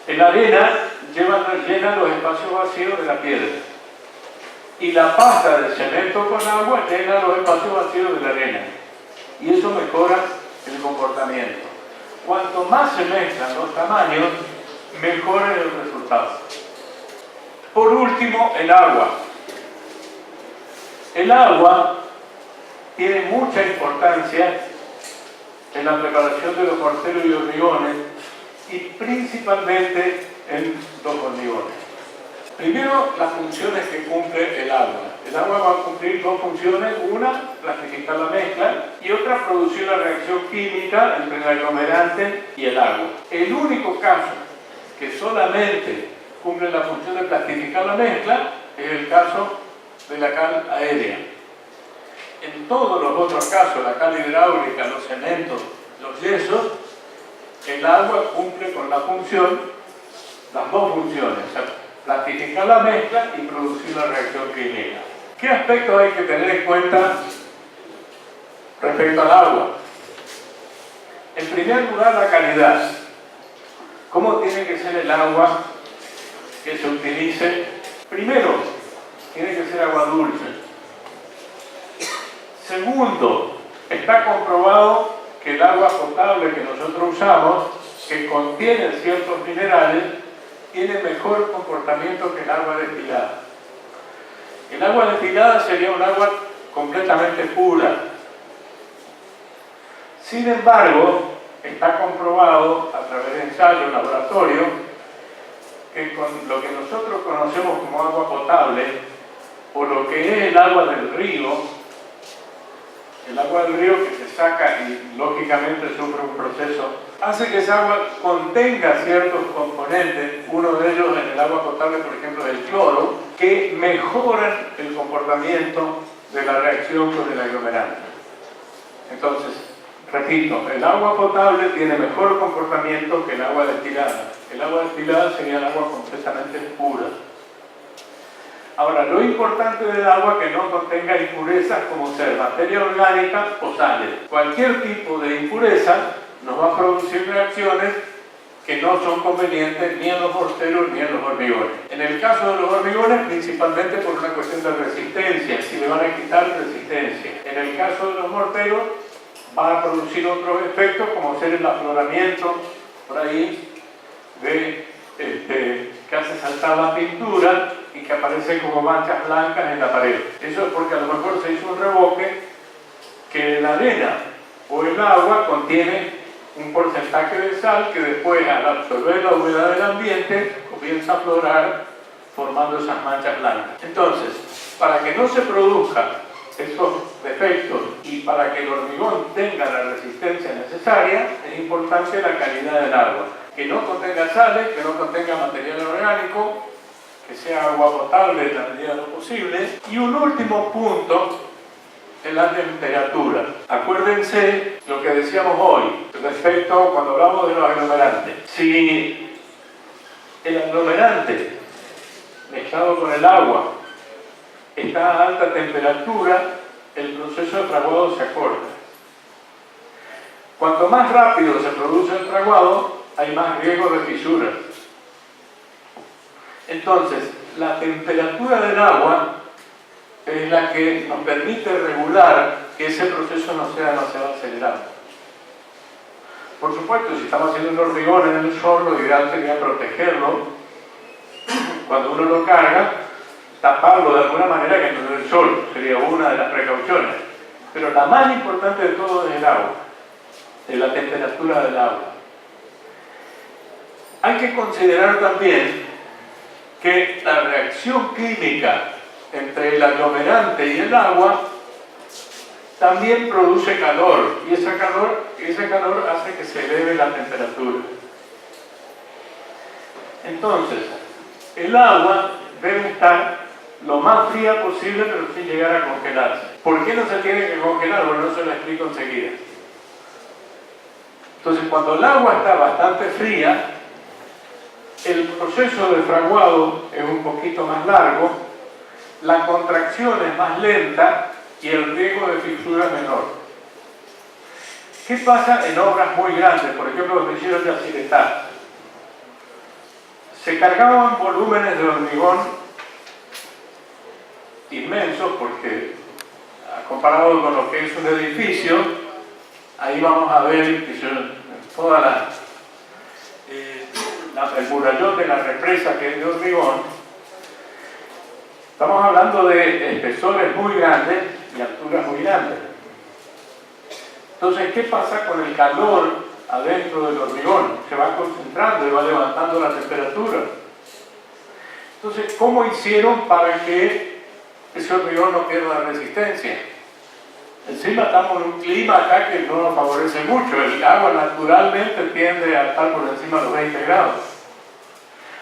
en la arena llena los espacios vacíos de la piedra. Y la pasta de cemento con agua llena los espacios vacíos de la arena. Y eso mejora el comportamiento. Cuanto más se mezclan los tamaños, mejor es el resultado. Por último, el agua. El agua tiene mucha importancia en la preparación de los morteros y hormigones, y principalmente en los hormigones. Primero, las funciones que cumple el agua. El agua va a cumplir dos funciones: una, plastificar la mezcla, y otra, producir la reacción química entre el aglomerante y el agua. El único caso que solamente cumple la función de plastificar la mezcla es el caso de la cal aérea. En todos los otros casos, la cal hidráulica, los cementos, los yesos, el agua cumple con la función las dos funciones, o sea, plastificar la mezcla y producir la reacción química. ¿Qué aspectos hay que tener en cuenta respecto al agua? En primer lugar, la calidad. ¿Cómo tiene que ser el agua que se utilice? Primero, tiene que ser agua dulce. Segundo, está comprobado que el agua potable que nosotros usamos, que contiene ciertos minerales, tiene mejor comportamiento que el agua destilada. El agua destilada sería un agua completamente pura. Sin embargo, está comprobado a través de ensayos en laboratorio que con lo que nosotros conocemos como agua potable, o lo que es el agua del río que se saca y lógicamente sufre un proceso, hace que esa agua contenga ciertos componentes, uno de ellos en el agua potable, por ejemplo, el cloro, que mejoran el comportamiento de la reacción con el aglomerante. Entonces, repito, el agua potable tiene mejor comportamiento que el agua destilada. El agua destilada sería el agua completamente pura. Ahora, lo importante del agua es que no contenga impurezas como ser materia orgánica o sales. Cualquier tipo de impureza nos va a producir reacciones que no son convenientes ni en los morteros ni en los hormigones. En el caso de los hormigones, principalmente por una cuestión de resistencia, si le van a quitar resistencia. En el caso de los morteros, va a producir otros efectos como ser el afloramiento por ahí que hace saltar la pintura y que aparecen como manchas blancas en la pared. Eso es porque a lo mejor se hizo un revoque que la arena o el agua contiene un porcentaje de sal que después, al absorber la humedad del ambiente, comienza a aflorar formando esas manchas blancas. Entonces, para que no se produzcan esos defectos y para que el hormigón tenga la resistencia necesaria, es importante la calidad del agua. Que no contenga sales, que no contenga material orgánico, que sea agua potable en la medida de lo posible. Y un último punto es la temperatura. Acuérdense lo que decíamos hoy respecto cuando hablamos de los aglomerantes. Si el aglomerante mezclado con el agua está a alta temperatura, el proceso de fraguado se acorta. Cuanto más rápido se produce el fraguado, hay más riesgo de fisuras. Entonces, la temperatura del agua es la que nos permite regular que ese proceso no sea demasiado acelerado. Por supuesto, si estamos haciendo un hormigón en el sol, lo ideal sería protegerlo. Cuando uno lo carga, taparlo de alguna manera que no dé el sol, sería una de las precauciones. Pero la más importante de todo es el agua, es la temperatura del agua. Hay que considerar también que la reacción química entre el aglomerante y el agua también produce calor, y ese calor hace que se eleve la temperatura. Entonces, el agua debe estar lo más fría posible, pero sin llegar a congelarse. ¿Por qué no se tiene que congelar? Bueno, no se lo explico enseguida. Entonces, cuando el agua está bastante fría, el proceso de fraguado es un poquito más largo, la contracción es más lenta y el riesgo de fisura es menor. ¿Qué pasa en obras muy grandes? Por ejemplo, donde hicieron Yacyretá. Se cargaban volúmenes de hormigón inmensos porque, comparado con lo que es un edificio, ahí vamos a ver que toda el murallón de la represa que es de hormigón. Estamos hablando de espesores muy grandes y alturas muy grandes. Entonces, ¿qué pasa con el calor adentro del hormigón? Se va concentrando y va levantando la temperatura. Entonces, ¿cómo hicieron para que ese hormigón no pierda resistencia? Encima estamos en un clima acá que no nos favorece mucho. El agua naturalmente tiende a estar por encima de los 20 grados.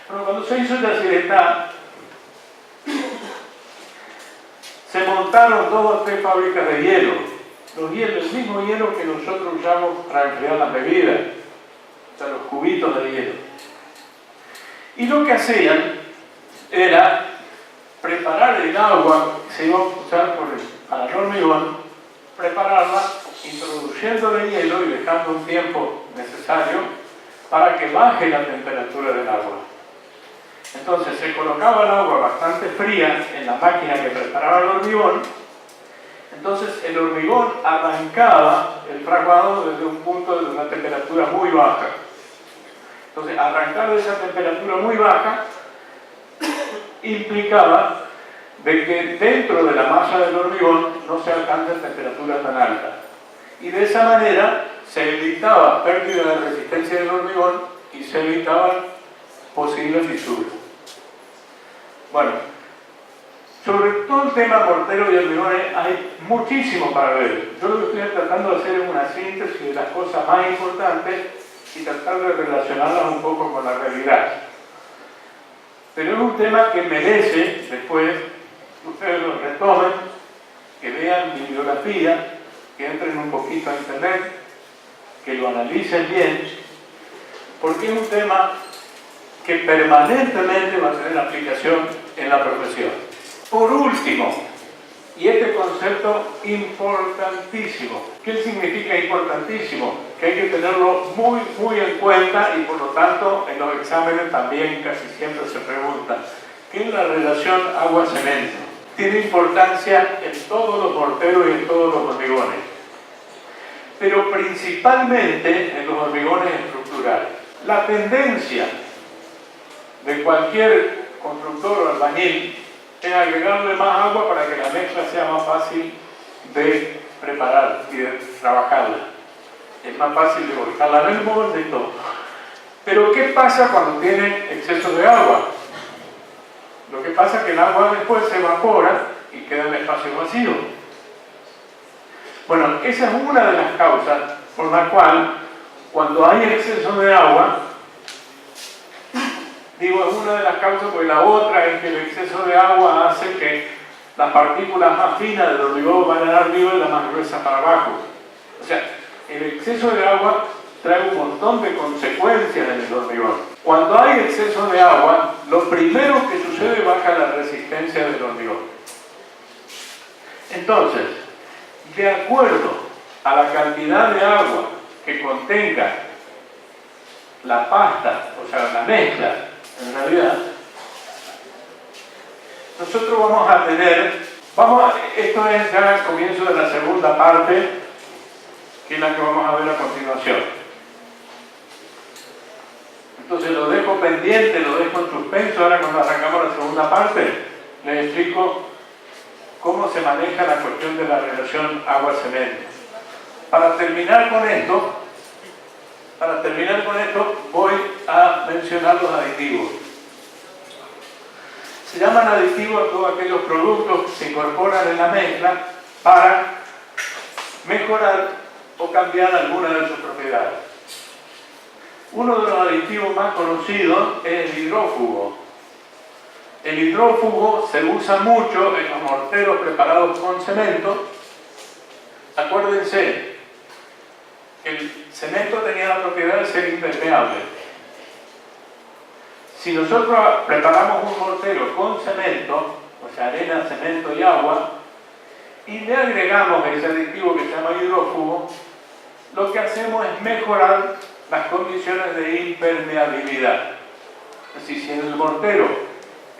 Pero cuando se hizo Yacyretá, se montaron 2 o 3 fábricas de hielo. Los hielos, el mismo hielo que nosotros usamos para enfriar las bebidas, o sea, los cubitos de hielo. Y lo que hacían era preparar el agua que se iba a usar para el hormigón, prepararla introduciéndole hielo y dejando un tiempo necesario para que baje la temperatura del agua. Entonces se colocaba el agua bastante fría en la máquina que preparaba el hormigón. Entonces el hormigón arrancaba el fraguado desde un punto de una temperatura muy baja. Entonces arrancar de esa temperatura muy baja implicaba de que dentro de la masa del hormigón no se alcancen temperaturas tan altas. Y de esa manera se evitaba pérdida de resistencia del hormigón y se evitaban posibles fisuras. Bueno, sobre todo el tema mortero y hormigones hay muchísimo para ver. Yo lo que estoy tratando de hacer es una síntesis de las cosas más importantes y tratar de relacionarlas un poco con la realidad. Pero es un tema que merece, después, que ustedes lo retomen, que vean bibliografía, que entren un poquito a internet, que lo analicen bien, porque es un tema que permanentemente va a tener aplicación en la profesión. Por último, y este concepto importantísimo, ¿qué significa importantísimo? Que hay que tenerlo muy, muy en cuenta y por lo tanto en los exámenes también casi siempre se pregunta, ¿qué es la relación agua-cemento? Tiene importancia en todos los morteros y en todos los hormigones, pero principalmente en los hormigones estructurales. La tendencia de cualquier constructor o albañil es agregarle más agua para que la mezcla sea más fácil de preparar y de trabajarla. Es más fácil de volcarla en el molde y todo. Pero ¿qué pasa cuando tiene exceso de agua? Lo que pasa es que el agua después se evapora y queda el espacio vacío. Bueno, esa es una de las causas por la cual cuando hay exceso de agua, digo, es una de las causas, porque la otra es que el exceso de agua hace que las partículas más finas del hormigón vayan arriba y las más gruesas para abajo. O sea, el exceso de agua trae un montón de consecuencias en el hormigón. Cuando hay exceso de agua, lo primero que sucede es baja la resistencia del hormigón. Entonces, de acuerdo a la cantidad de agua que contenga la pasta, o sea, la mezcla, en realidad, nosotros vamos a tener, esto es ya el comienzo de la segunda parte, que es la que vamos a ver a continuación. Entonces lo dejo pendiente, lo dejo en suspenso. Ahora cuando arrancamos la segunda parte, les explico cómo se maneja la cuestión de la relación agua-cemento. Para terminar con esto, voy a mencionar los aditivos. Se llaman aditivos a todos aquellos productos que se incorporan en la mezcla para mejorar o cambiar alguna de sus propiedades. Uno de los aditivos más conocidos es el hidrófugo. El hidrófugo se usa mucho en los morteros preparados con cemento. Acuérdense, el cemento tenía la propiedad de ser impermeable. Si nosotros preparamos un mortero con cemento, o sea, arena, cemento y agua, y le agregamos ese aditivo que se llama hidrófugo, lo que hacemos es mejorar las condiciones de impermeabilidad. Es decir, si en el mortero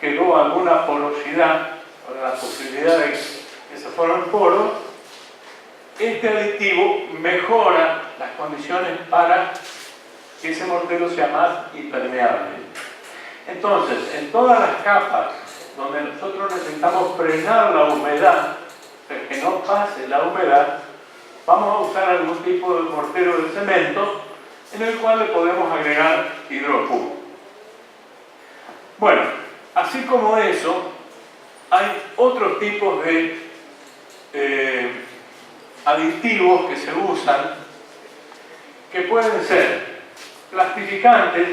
quedó alguna porosidad, o la posibilidad de que se formen poros, este aditivo mejora las condiciones para que ese mortero sea más impermeable. Entonces, en todas las capas donde nosotros necesitamos frenar la humedad, que no pase la humedad, vamos a usar algún tipo de mortero de cemento en el cual le podemos agregar hidrófugo. Bueno, así como eso, hay otros tipos de aditivos que se usan que pueden ser plastificantes.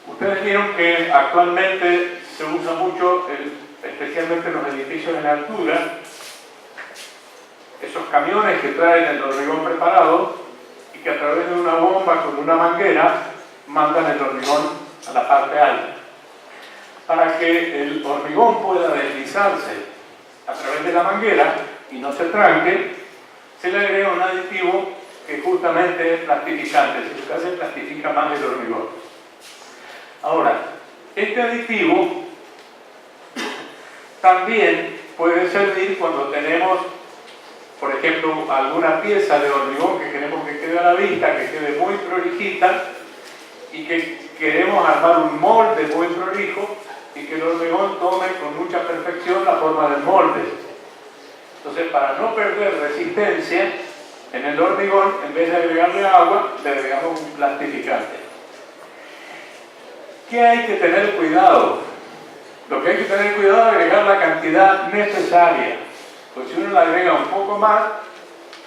Ustedes vieron que actualmente se usa mucho, especialmente en los edificios en altura, esos camiones que traen el hormigón preparado y que a través de una bomba con una manguera mandan el hormigón a la parte alta. Para que el hormigón pueda deslizarse a través de la manguera y no se tranque, se le agrega un aditivo que justamente es plastificante, si se hace plastifica más el hormigón. Ahora, este aditivo también puede servir cuando tenemos, por ejemplo, alguna pieza de hormigón que queremos que quede a la vista, que quede muy prolijita y que queremos armar un molde muy prolijo y que el hormigón tome con mucha perfección la forma del molde. Entonces, para no perder resistencia en el hormigón, en vez de agregarle agua, le agregamos un plastificante. ¿Qué hay que tener cuidado? Lo que hay que tener cuidado es agregar la cantidad necesaria, pues si uno le agrega un poco más,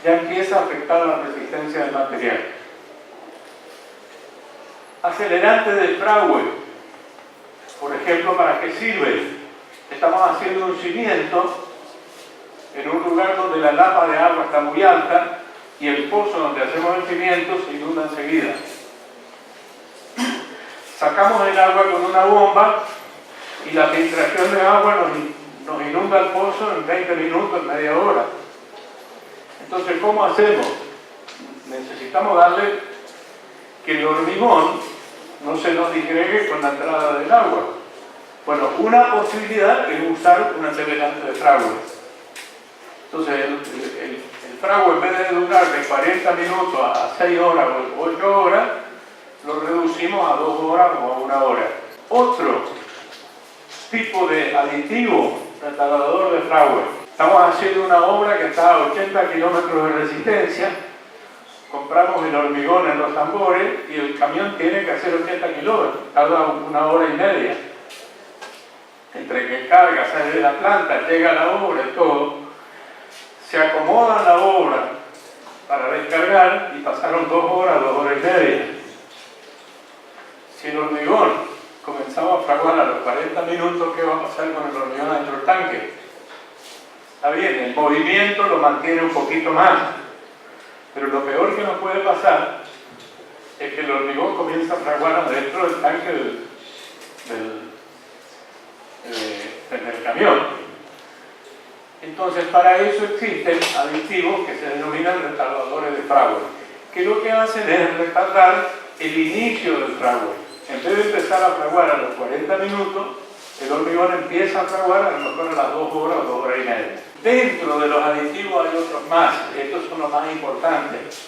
ya empieza a afectar la resistencia del material. Acelerante de fragüe. Por ejemplo, ¿para qué sirve? Estamos haciendo un cimiento en un lugar donde la lapa de agua está muy alta y el pozo donde hacemos el cimiento se inunda enseguida. Sacamos el agua con una bomba y la filtración de agua nos inunda el pozo en 20 minutos, en media hora. Entonces, ¿cómo hacemos? Necesitamos darle que el hormigón no se nos disgregue con la entrada del agua. Bueno, una posibilidad es usar un acelerante de fragüe. Entonces, el fragüe, en vez de durar de 40 minutos a 6 horas o 8 horas, lo reducimos a 2 horas o a 1 hora. Otro tipo de aditivo retardador de fragüe. Estamos haciendo una obra que está a 80 kilómetros de resistencia. Compramos el hormigón en los tambores y el camión tiene que hacer 80 kilómetros, tarda 1 hora y media. Entre que carga, sale de la planta, llega a la obra y todo, se acomoda la obra para descargar y pasaron 2 horas, 2 horas y media. Si el hormigón comenzamos a fraguar a los 40 minutos, ¿qué va a pasar con el hormigón dentro del tanque? Está bien, el movimiento lo mantiene un poquito más. Pero lo peor que nos puede pasar es que el hormigón comienza a fraguar adentro del tanque del camión. Entonces, para eso existen aditivos que se denominan retardadores de fragüe, que lo que hacen es retardar el inicio del fragüe. En vez de empezar a fraguar a los 40 minutos, el hormigón empieza a fraguar a lo mejor a las 2 horas o 2 horas y media. Dentro de los aditivos hay otros más, estos son los más importantes,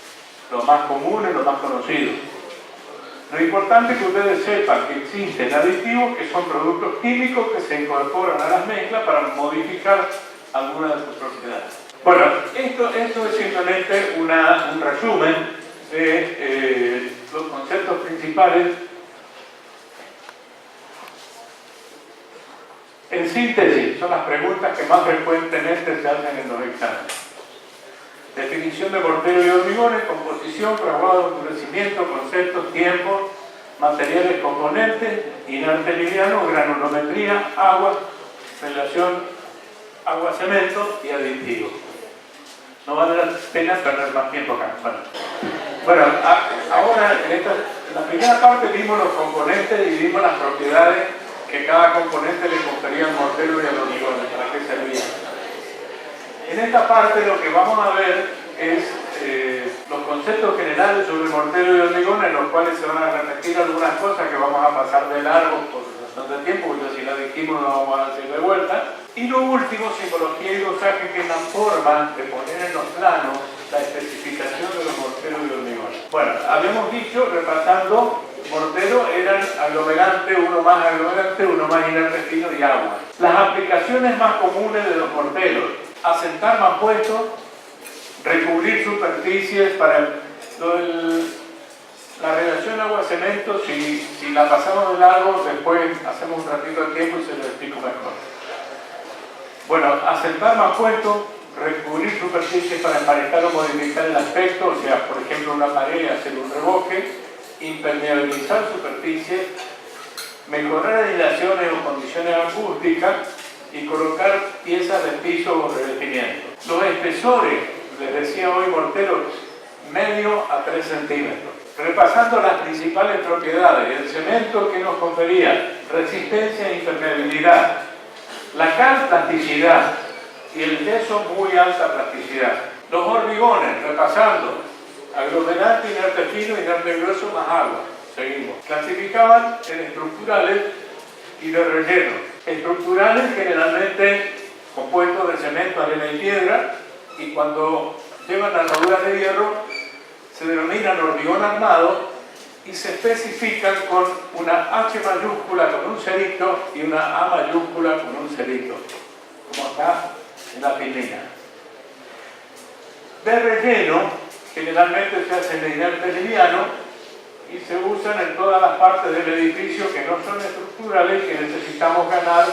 los más comunes, los más conocidos. Lo importante es que ustedes sepan que existen aditivos que son productos químicos que se incorporan a las mezclas para modificar algunas de sus propiedades. Bueno, esto es simplemente un resumen de los conceptos principales. En síntesis, son las preguntas que más frecuentemente se hacen en los exámenes. Definición de mortero y hormigones, composición, fraguado, endurecimiento, conceptos, tiempo, materiales, componentes, inerte liviano, granulometría, agua, relación agua-cemento y aditivo. No vale la pena perder más tiempo acá. Bueno, ahora en la primera parte vimos los componentes y vimos las propiedades que cada componente le confería al mortero y al hormigón, para qué servía. En esta parte lo que vamos a ver es los conceptos generales sobre mortero y hormigón, en los cuales se van a repetir algunas cosas que vamos a pasar de largo por razón de tiempo, porque si las dijimos no vamos a decir de vuelta. Y lo último, simbología y dosaje, que es la forma de poner en los planos la especificación de los morteros y hormigones. Bueno, habíamos dicho, repasando, mortero eran aglomerante, uno más inerte fino y agua. Las aplicaciones más comunes de los morteros: asentar mampuestos, recubrir superficies para la relación agua-cemento, si la pasamos de largo, después hacemos un ratito de tiempo y se lo explico mejor. Bueno, asentar mampuestos, recubrir superficies para emparejar o modificar el aspecto, o sea, por ejemplo, una pared, hacer un revoque, impermeabilizar superficies, mejorar aislaciones o condiciones acústicas y colocar piezas de piso o revestimiento. Los espesores, les decía hoy, morteros medio a 3 centímetros. Repasando las principales propiedades del cemento que nos confería: resistencia e impermeabilidad, la cal plasticidad y el yeso muy alta plasticidad. Los hormigones, repasando: aglomerante, inerte fino, inerte grueso más agua. Seguimos. Clasificaban en estructurales y de relleno. Estructurales generalmente compuestos de cemento, arena y piedra, y cuando llevan armaduras de hierro se denominan hormigón armado y se especifican con una H mayúscula con un cerito y una A mayúscula con un cerito, como acá en la pilina. De relleno, generalmente se hace en inerte liviano y se usan en todas las partes del edificio que no son estructurales y que necesitamos ganar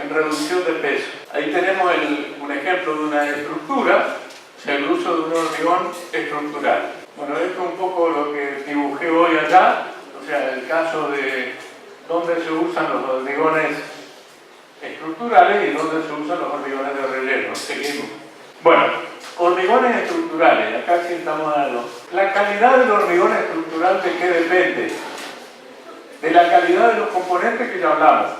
en reducción de peso. Ahí tenemos un ejemplo de una estructura, o sea, el uso de un hormigón estructural. Bueno, esto es un poco lo que dibujé hoy acá, o sea, el caso de dónde se usan los hormigones estructurales y dónde se usan los hormigones de relleno. Seguimos. Bueno, hormigones estructurales, acá sí estamos hablando. La calidad del hormigón estructural, ¿de qué depende? De la calidad de los componentes que ya hablamos,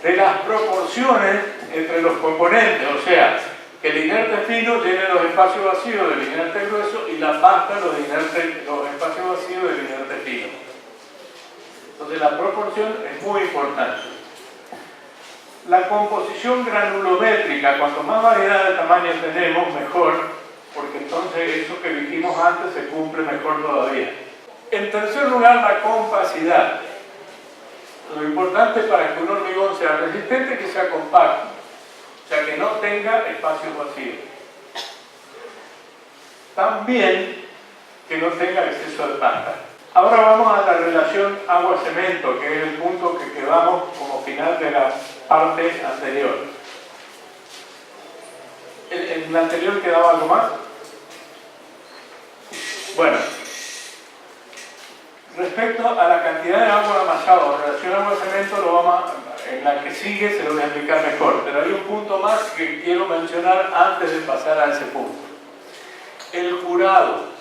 de las proporciones entre los componentes, o sea, que el inerte fino llene los espacios vacíos del inerte grueso y la pasta los espacios vacíos del inerte fino. Entonces la proporción es muy importante. La composición granulométrica, cuanto más variedad de tamaños tenemos, mejor, porque entonces eso que dijimos antes se cumple mejor todavía. En tercer lugar, la compacidad. Lo importante para que un hormigón sea resistente es que sea compacto, o sea, que no tenga espacios vacíos. También que no tenga exceso de pasta. Ahora vamos a la relación agua-cemento, que es el punto que quedamos como final de la parte anterior. ¿En la anterior quedaba algo más? Bueno, respecto a la cantidad de agua amasada en relación agua-cemento, en la que sigue se lo voy a explicar mejor, pero hay un punto más que quiero mencionar antes de pasar a ese punto. El curado.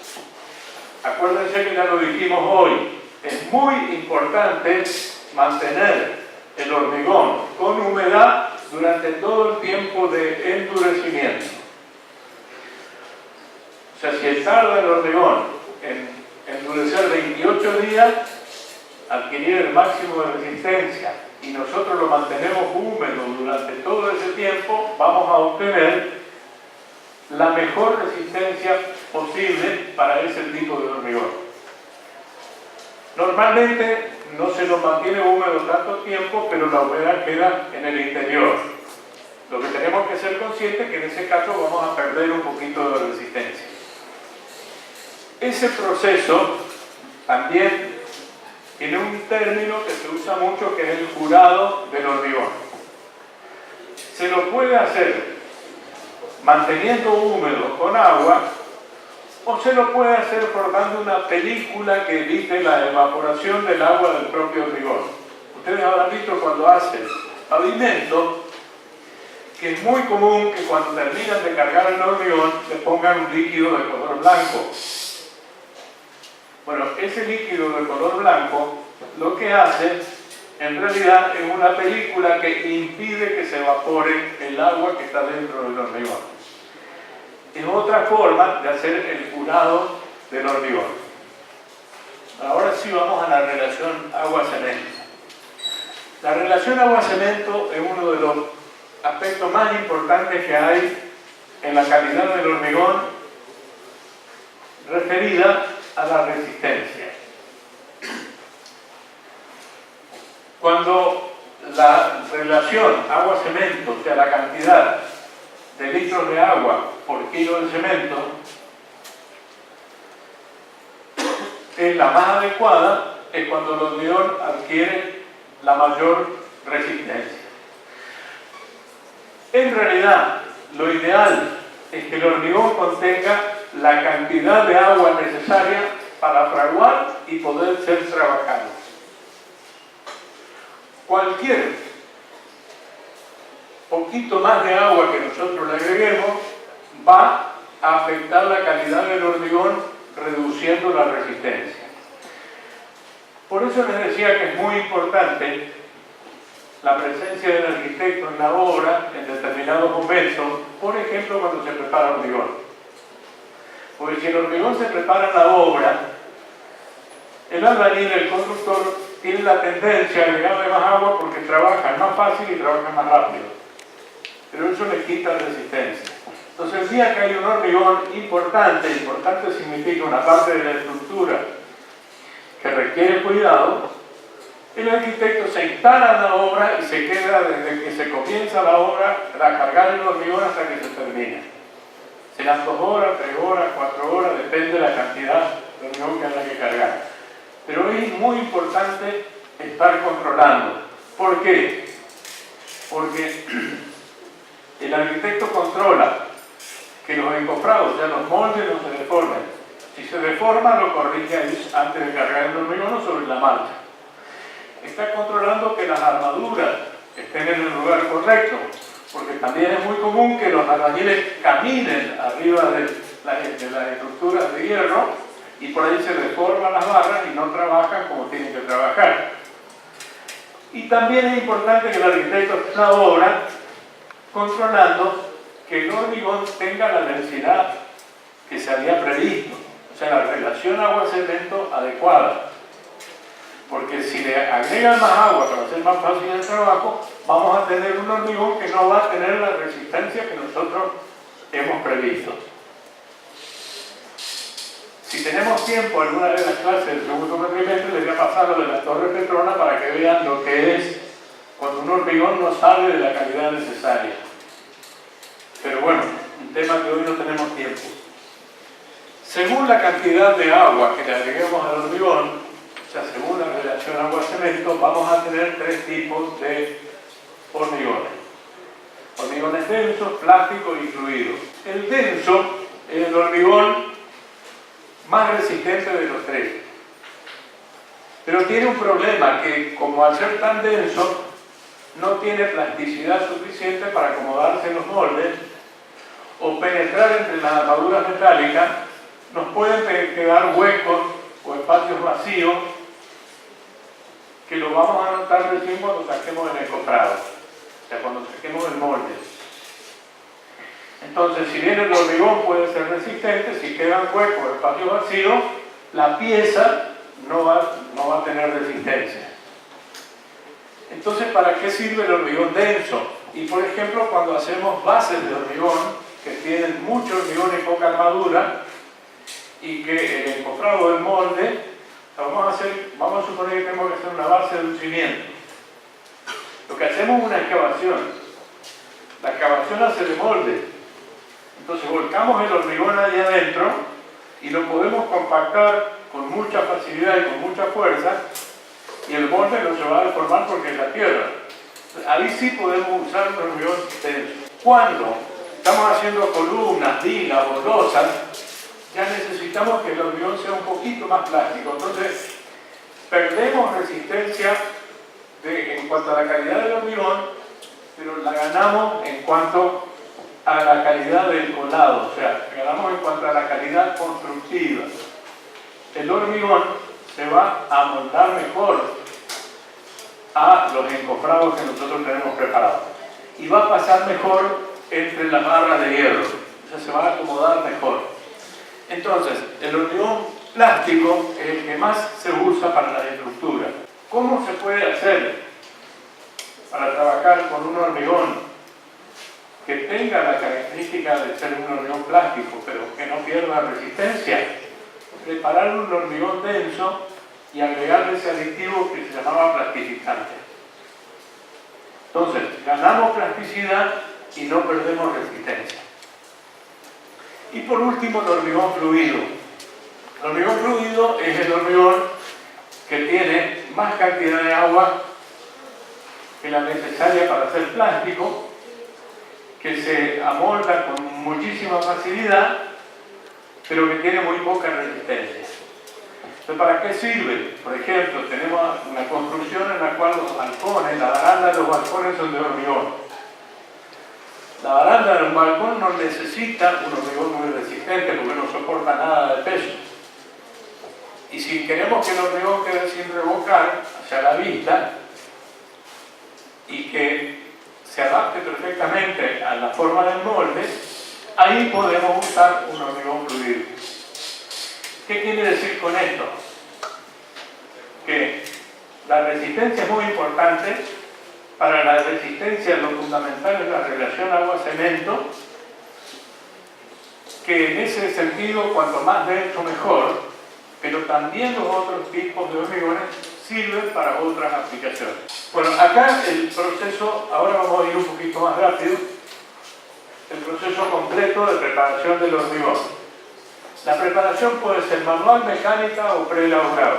Acuérdense que ya lo dijimos hoy, es muy importante mantener el hormigón con humedad durante todo el tiempo de endurecimiento. O sea, si tarda el hormigón en endurecer 28 días, adquirir el máximo de resistencia, y nosotros lo mantenemos húmedo durante todo ese tiempo, vamos a obtener la mejor resistencia posible para ese tipo de hormigón. Normalmente no se lo mantiene húmedo tanto tiempo, pero la humedad queda en el interior. Lo que tenemos que ser conscientes es que en ese caso vamos a perder un poquito de resistencia. Ese proceso también tiene un término que se usa mucho, que es el curado del hormigón. Se lo puede hacer manteniendo húmedo con agua, o se lo puede hacer formando una película que evite la evaporación del agua del propio hormigón. Ustedes habrán visto cuando hacen pavimento que es muy común que cuando terminan de cargar el hormigón le pongan un líquido de color blanco. Bueno, ese líquido de color blanco lo que hace en realidad es una película que impide que se evapore el agua que está dentro del hormigón. Es otra forma de hacer el curado del hormigón. Ahora sí vamos a la relación agua-cemento. La relación agua-cemento es uno de los aspectos más importantes que hay en la calidad del hormigón referida a la resistencia. Cuando la relación agua-cemento, o sea, la cantidad de litros de agua por kilo de cemento, es la más adecuada, es cuando el hormigón adquiere la mayor resistencia. En realidad, lo ideal es que el hormigón contenga la cantidad de agua necesaria para fraguar y poder ser trabajado. Cualquier poquito más de agua que nosotros le agreguemos va afectar la calidad del hormigón reduciendo la resistencia. Por eso les decía que es muy importante la presencia del arquitecto en la obra en determinados momentos, por ejemplo cuando se prepara hormigón. Porque si el hormigón se prepara en la obra, el albañil, el constructor, tiene la tendencia a agregarle más agua porque trabaja más fácil y trabaja más rápido. Pero eso le quita resistencia. Entonces el día que hay un hormigón importante significa una parte de la estructura que requiere cuidado, el arquitecto se instala en la obra y se queda desde que se comienza la obra a cargar el hormigón hasta que se termina. Serán 2 horas, 3 horas, 4 horas, depende de la cantidad de hormigón que haya que cargar. Pero es muy importante estar controlando. ¿Por qué? Porque el arquitecto controla que los encofrados, o sea, los moldes no se deformen. Si se deforma, lo corrige ahí antes de cargar el hormigón o sobre la marcha. Está controlando que las armaduras estén en el lugar correcto, porque también es muy común que los albañiles caminen arriba de las estructuras de hierro y por ahí se deforman las barras y no trabajan como tienen que trabajar. Y también es importante que el arquitecto esté en la obra controlando que el hormigón tenga la densidad que se había previsto, o sea, la relación agua-cemento adecuada. Porque si le agregan más agua para hacer más fácil el trabajo, vamos a tener un hormigón que no va a tener la resistencia que nosotros hemos previsto. Si tenemos tiempo, alguna de las clases del segundo cuatrimestre les voy a pasar lo de la torre Petrona para que vean lo que es cuando un hormigón no sale de la calidad necesaria. Pero bueno, un tema que hoy no tenemos tiempo. Según la cantidad de agua que le agreguemos al hormigón, o sea, según la relación agua-cemento, vamos a tener 3 tipos de hormigones. Hormigones densos, plásticos y fluidos. El denso es el hormigón más resistente de los 3. Pero tiene un problema, que como al ser tan denso, no tiene plasticidad suficiente para acomodarse en los moldes o penetrar entre las armaduras metálicas. Nos pueden quedar huecos o espacios vacíos que lo vamos a notar recién cuando saquemos el encofrado, o sea, cuando saquemos el molde. Entonces, si bien el hormigón puede ser resistente, si quedan huecos o espacios vacíos, la pieza no va a tener resistencia. Entonces, ¿para qué sirve el hormigón denso? Y por ejemplo, cuando hacemos bases de hormigón, que tienen mucho hormigón y poca armadura, y que el encofrado del molde, vamos a suponer que tenemos que hacer una base de un cimiento. Lo que hacemos es una excavación. La excavación hace de molde. Entonces volcamos el hormigón allá adentro y lo podemos compactar con mucha facilidad y con mucha fuerza, y el molde no se va a deformar porque es la tierra. Ahí sí podemos usar un hormigón denso. Cuando estamos haciendo columnas, vigas o losas, ya necesitamos que el hormigón sea un poquito más plástico. Entonces, perdemos resistencia en cuanto a la calidad del hormigón, pero la ganamos en cuanto a la calidad del colado, o sea, ganamos en cuanto a la calidad constructiva. El hormigón se va a moldar mejor a los encofrados que nosotros tenemos preparados y va a pasar mejor entre las barras de hierro, o sea, se va a acomodar mejor. Entonces, el hormigón plástico es el que más se usa para las estructuras. ¿Cómo se puede hacer para trabajar con un hormigón que tenga la característica de ser un hormigón plástico, pero que no pierda resistencia? Preparar un hormigón denso y agregarle ese aditivo que se llamaba plastificante. Entonces, ganamos plasticidad y no perdemos resistencia. Y por último, el hormigón fluido. El hormigón fluido es el hormigón que tiene más cantidad de agua que la necesaria para hacer plástico, que se amolda con muchísima facilidad, pero que tiene muy poca resistencia. Entonces, ¿para qué sirve? Por ejemplo, tenemos una construcción en la cual los balcones, la baranda de los balcones son de hormigón. La baranda de un balcón no necesita un hormigón muy resistente porque no soporta nada de peso. Y si queremos que el hormigón quede sin revocar hacia la vista y que se adapte perfectamente a la forma del molde, ahí podemos usar un hormigón fluido. ¿Qué quiere decir con esto? Que la resistencia es muy importante. Para la resistencia lo fundamental es la relación agua-cemento, que en ese sentido cuanto más denso mejor, pero también los otros tipos de hormigones sirven para otras aplicaciones. Bueno, acá el proceso, ahora vamos a ir un poquito más rápido, el proceso completo de preparación del hormigón. La preparación puede ser manual, mecánica o preelaborado.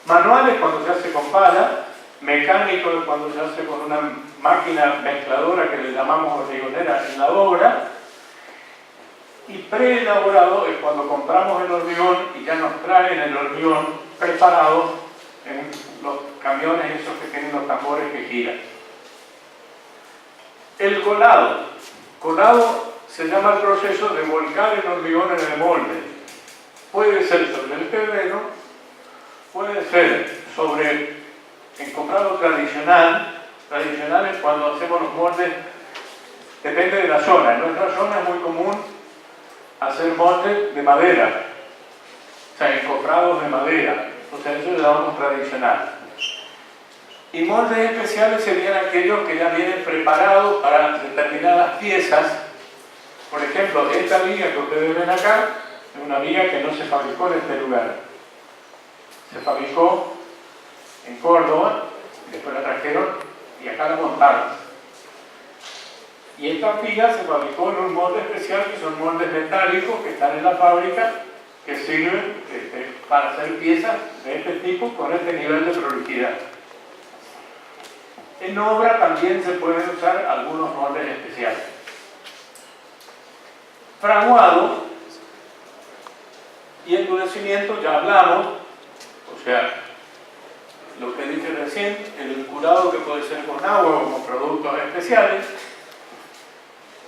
Manual es cuando se hace con pala, mecánico es cuando se hace con una máquina mezcladora que le llamamos hormigonera en la obra, y preelaborado es cuando compramos el hormigón y ya nos traen el hormigón preparado en los camiones esos que tienen los tambores que giran. El colado se llama el proceso de volcar el hormigón en el molde. Puede ser sobre el terreno, puede ser sobre encofrado tradicional es cuando hacemos los moldes, depende de la zona. En nuestra zona es muy común hacer moldes de madera, o sea, encofrados de madera, o sea, eso le llamamos tradicional. Y moldes especiales serían aquellos que ya vienen preparados para determinadas piezas. Por ejemplo, esta viga que ustedes ven acá es una viga que no se fabricó en este lugar. Se fabricó en Córdoba, después la trajeron y acá la montaron. Y esta viga se fabricó en un molde especial, que son moldes metálicos que están en la fábrica, que sirven para hacer piezas de este tipo con este nivel de prolijidad. En obra también se pueden usar algunos moldes especiales. Fraguado y endurecimiento ya hablamos, o sea, lo que dije recién, el curado que puede ser con agua o con productos especiales.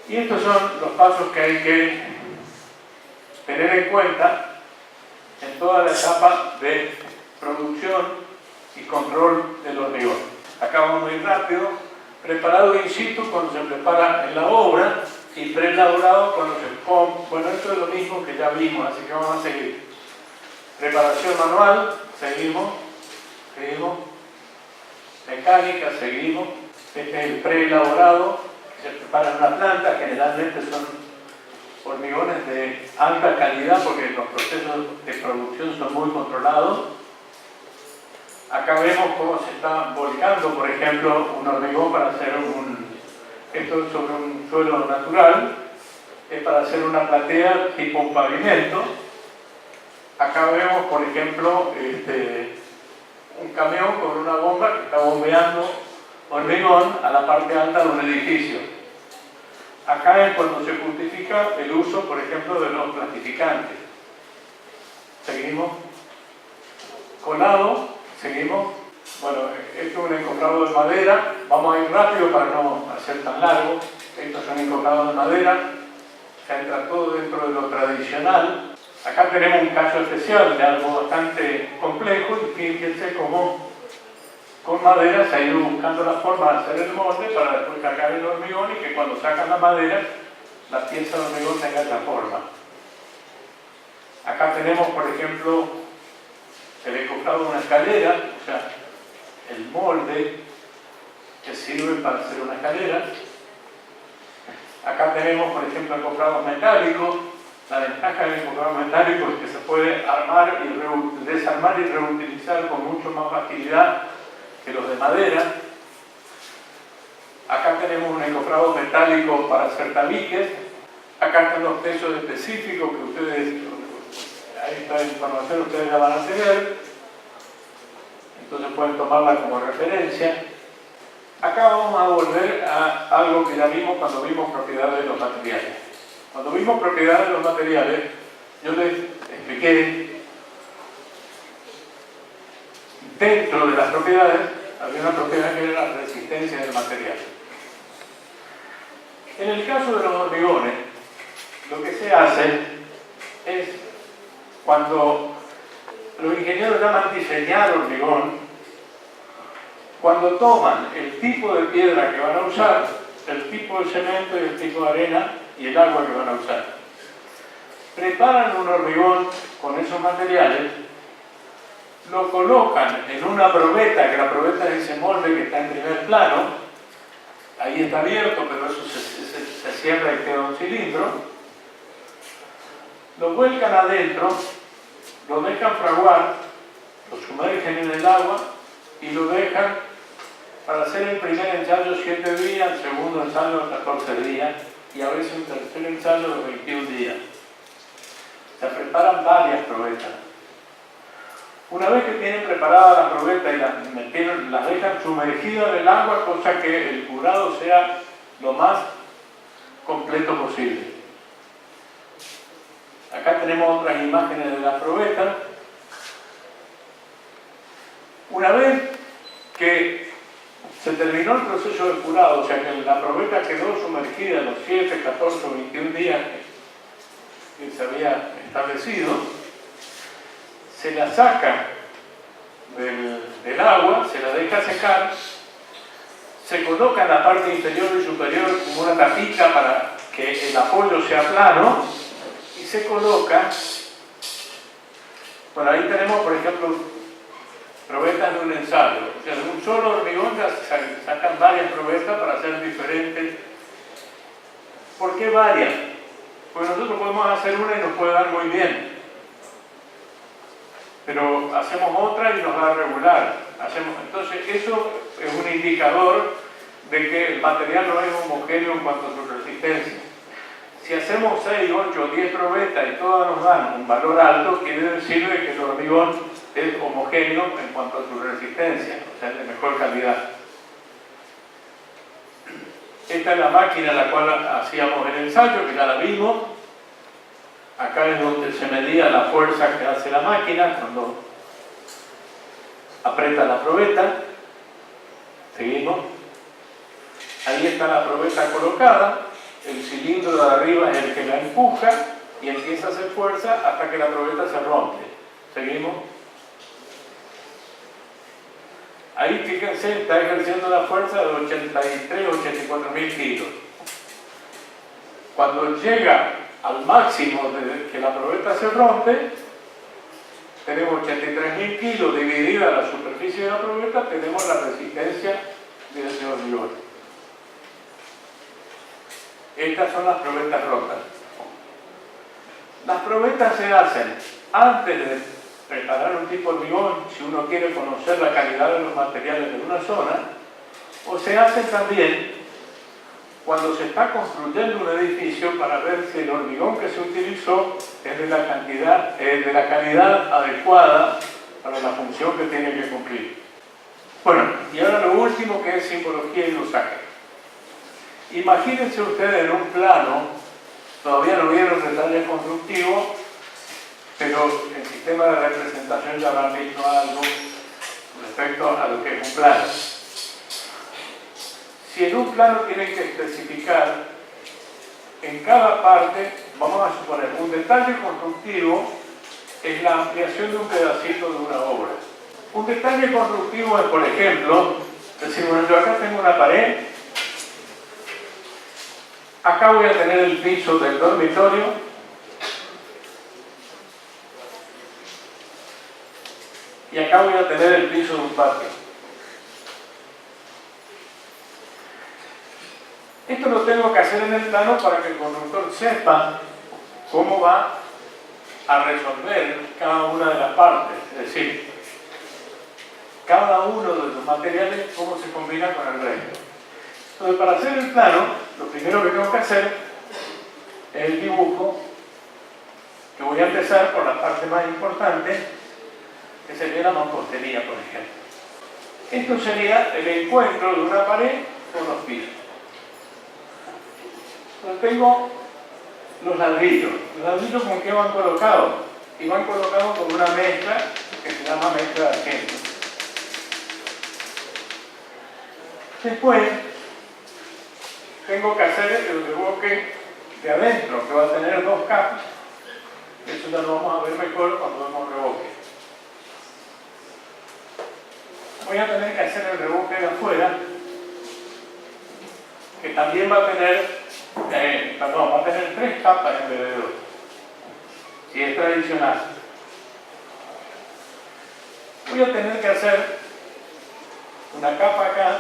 Y estos son los pasos que hay que tener en cuenta en toda la etapa de producción y control del hormigón. Acá vamos a ir rápido. Preparado in situ cuando se prepara en la obra y preelaborado cuando se compra. Bueno, esto es lo mismo que ya vimos, así que vamos a seguir. Preparación manual, seguimos. Mecánica, seguimos. Este es el preelaborado. Se prepara en una planta, generalmente son hormigones de alta calidad porque los procesos de producción son muy controlados. Acá vemos cómo se está volcando, por ejemplo, un hormigón para hacer esto es sobre un suelo natural, es para hacer una platea tipo un pavimento. Acá vemos, por ejemplo, un camión con una bomba que está bombeando hormigón a la parte alta de un edificio. Acá es cuando se justifica el uso, por ejemplo, de los plastificantes. Seguimos. Colado, seguimos. Bueno, esto es un encofrado de madera. Vamos a ir rápido para no hacer tan largo. Estos son encofrados de madera. Se entra todo dentro de lo tradicional. Acá tenemos un caso especial de algo bastante complejo y fíjense cómo con madera se ha ido buscando la forma de hacer el molde para después cargar el hormigón y que cuando sacan la madera, la pieza de hormigón tenga esa forma. Acá tenemos, por ejemplo, el encofrado de una escalera, o sea, el molde que sirve para hacer una escalera. Acá tenemos, por ejemplo, encofrados metálicos. La ventaja del encofrado metálico es que se puede armar y desarmar y reutilizar con mucho más facilidad que los de madera. Acá tenemos un encofrado metálico para hacer tabiques. Acá están los pesos específicos que ustedes, ahí está la información, ustedes la van a tener. Entonces pueden tomarla como referencia. Acá vamos a volver a algo que ya vimos cuando vimos propiedades de los materiales. Cuando vimos propiedades de los materiales, yo les expliqué. Dentro de las propiedades había una propiedad que era la resistencia del material. En el caso de los hormigones, lo que se hace es, cuando los ingenieros llaman diseñar hormigón, cuando toman el tipo de piedra que van a usar, el tipo de cemento y el tipo de arena y el agua que van a usar, preparan un hormigón con esos materiales, lo colocan en una probeta, que la probeta es ese molde que está en primer plano, ahí está abierto, pero eso se cierra y queda un cilindro, lo vuelcan adentro, lo dejan fraguar, lo sumergen en el agua y lo dejan para hacer el primer ensayo 7 días, el segundo ensayo 14 días y a veces un tercer ensayo de 21 días. Se preparan varias probetas. Una vez que tienen preparada la probeta y las dejan sumergidas en el agua, cosa que el curado sea lo más completo posible. Acá tenemos otras imágenes de la probeta. Una vez que se terminó el proceso de curado, o sea que la probeta quedó sumergida en los 7, 14 o 21 días que se había establecido, se la saca del agua, se la deja secar, se coloca en la parte inferior y superior como una tapita para que el apoyo sea plano y se coloca. Bueno, ahí tenemos, por ejemplo, probetas de un ensayo. O sea, de un solo hormigón sacan varias probetas para hacer diferentes. ¿Por qué varias? Porque nosotros podemos hacer una y nos puede dar muy bien, pero hacemos otra y nos da regular. Entonces, eso es un indicador de que el material no es homogéneo en cuanto a su resistencia. Si hacemos 6, 8, 10 probetas y todas nos dan un valor alto, quiere decir que el hormigón es homogéneo en cuanto a su resistencia, o sea, de mejor calidad. Esta es la máquina en la cual hacíamos el ensayo, que ya la vimos. Acá es donde se medía la fuerza que hace la máquina cuando aprieta la probeta. Seguimos. Ahí está la probeta colocada. El cilindro de arriba es el que la empuja y empieza a hacer fuerza hasta que la probeta se rompe. Seguimos. Ahí, fíjense, está ejerciendo la fuerza de 83 o 84 mil kilos. Cuando llega al máximo de que la probeta se rompe, tenemos 83 mil kilos dividida la superficie de la probeta, tenemos la resistencia de ese hormigón. Estas son las probetas rotas. Las probetas se hacen antes de preparar un tipo de hormigón, si uno quiere conocer la calidad de los materiales de una zona, o se hacen también cuando se está construyendo un edificio para ver si el hormigón que se utilizó es de la calidad adecuada para la función que tiene que cumplir. Bueno, y ahora lo último, que es simbología y glosaje. Imagínense ustedes en un plano, todavía no vieron detalles constructivos, pero el sistema de representación ya habrán visto algo respecto a lo que es un plano. Si en un plano tienen que especificar en cada parte, vamos a suponer, un detalle constructivo es la ampliación de un pedacito de una obra. Un detalle constructivo es, por ejemplo, decir, bueno, yo acá tengo una pared, acá voy a tener el piso del dormitorio, y acá voy a tener el piso de un patio. Esto lo tengo que hacer en el plano para que el constructor sepa cómo va a resolver cada una de las partes. Es decir, cada uno de los materiales, cómo se combina con el resto. Entonces, para hacer el plano, lo primero que tengo que hacer es el dibujo, que voy a empezar por la parte más importante, que sería la mampostería, por ejemplo. Esto sería el encuentro de una pared con los pisos. Entonces tengo los ladrillos. ¿Los ladrillos con qué van colocados? Y van colocados con una mezcla que se llama mezcla de argento. Después tengo que hacer el revoque de adentro, que va a tener dos capas. Eso ya lo vamos a ver mejor cuando vemos revoque. Voy a tener que hacer el revoque de afuera, que también va a tener, va a tener tres capas en vez de dos, si es tradicional. Voy a tener que hacer una capa acá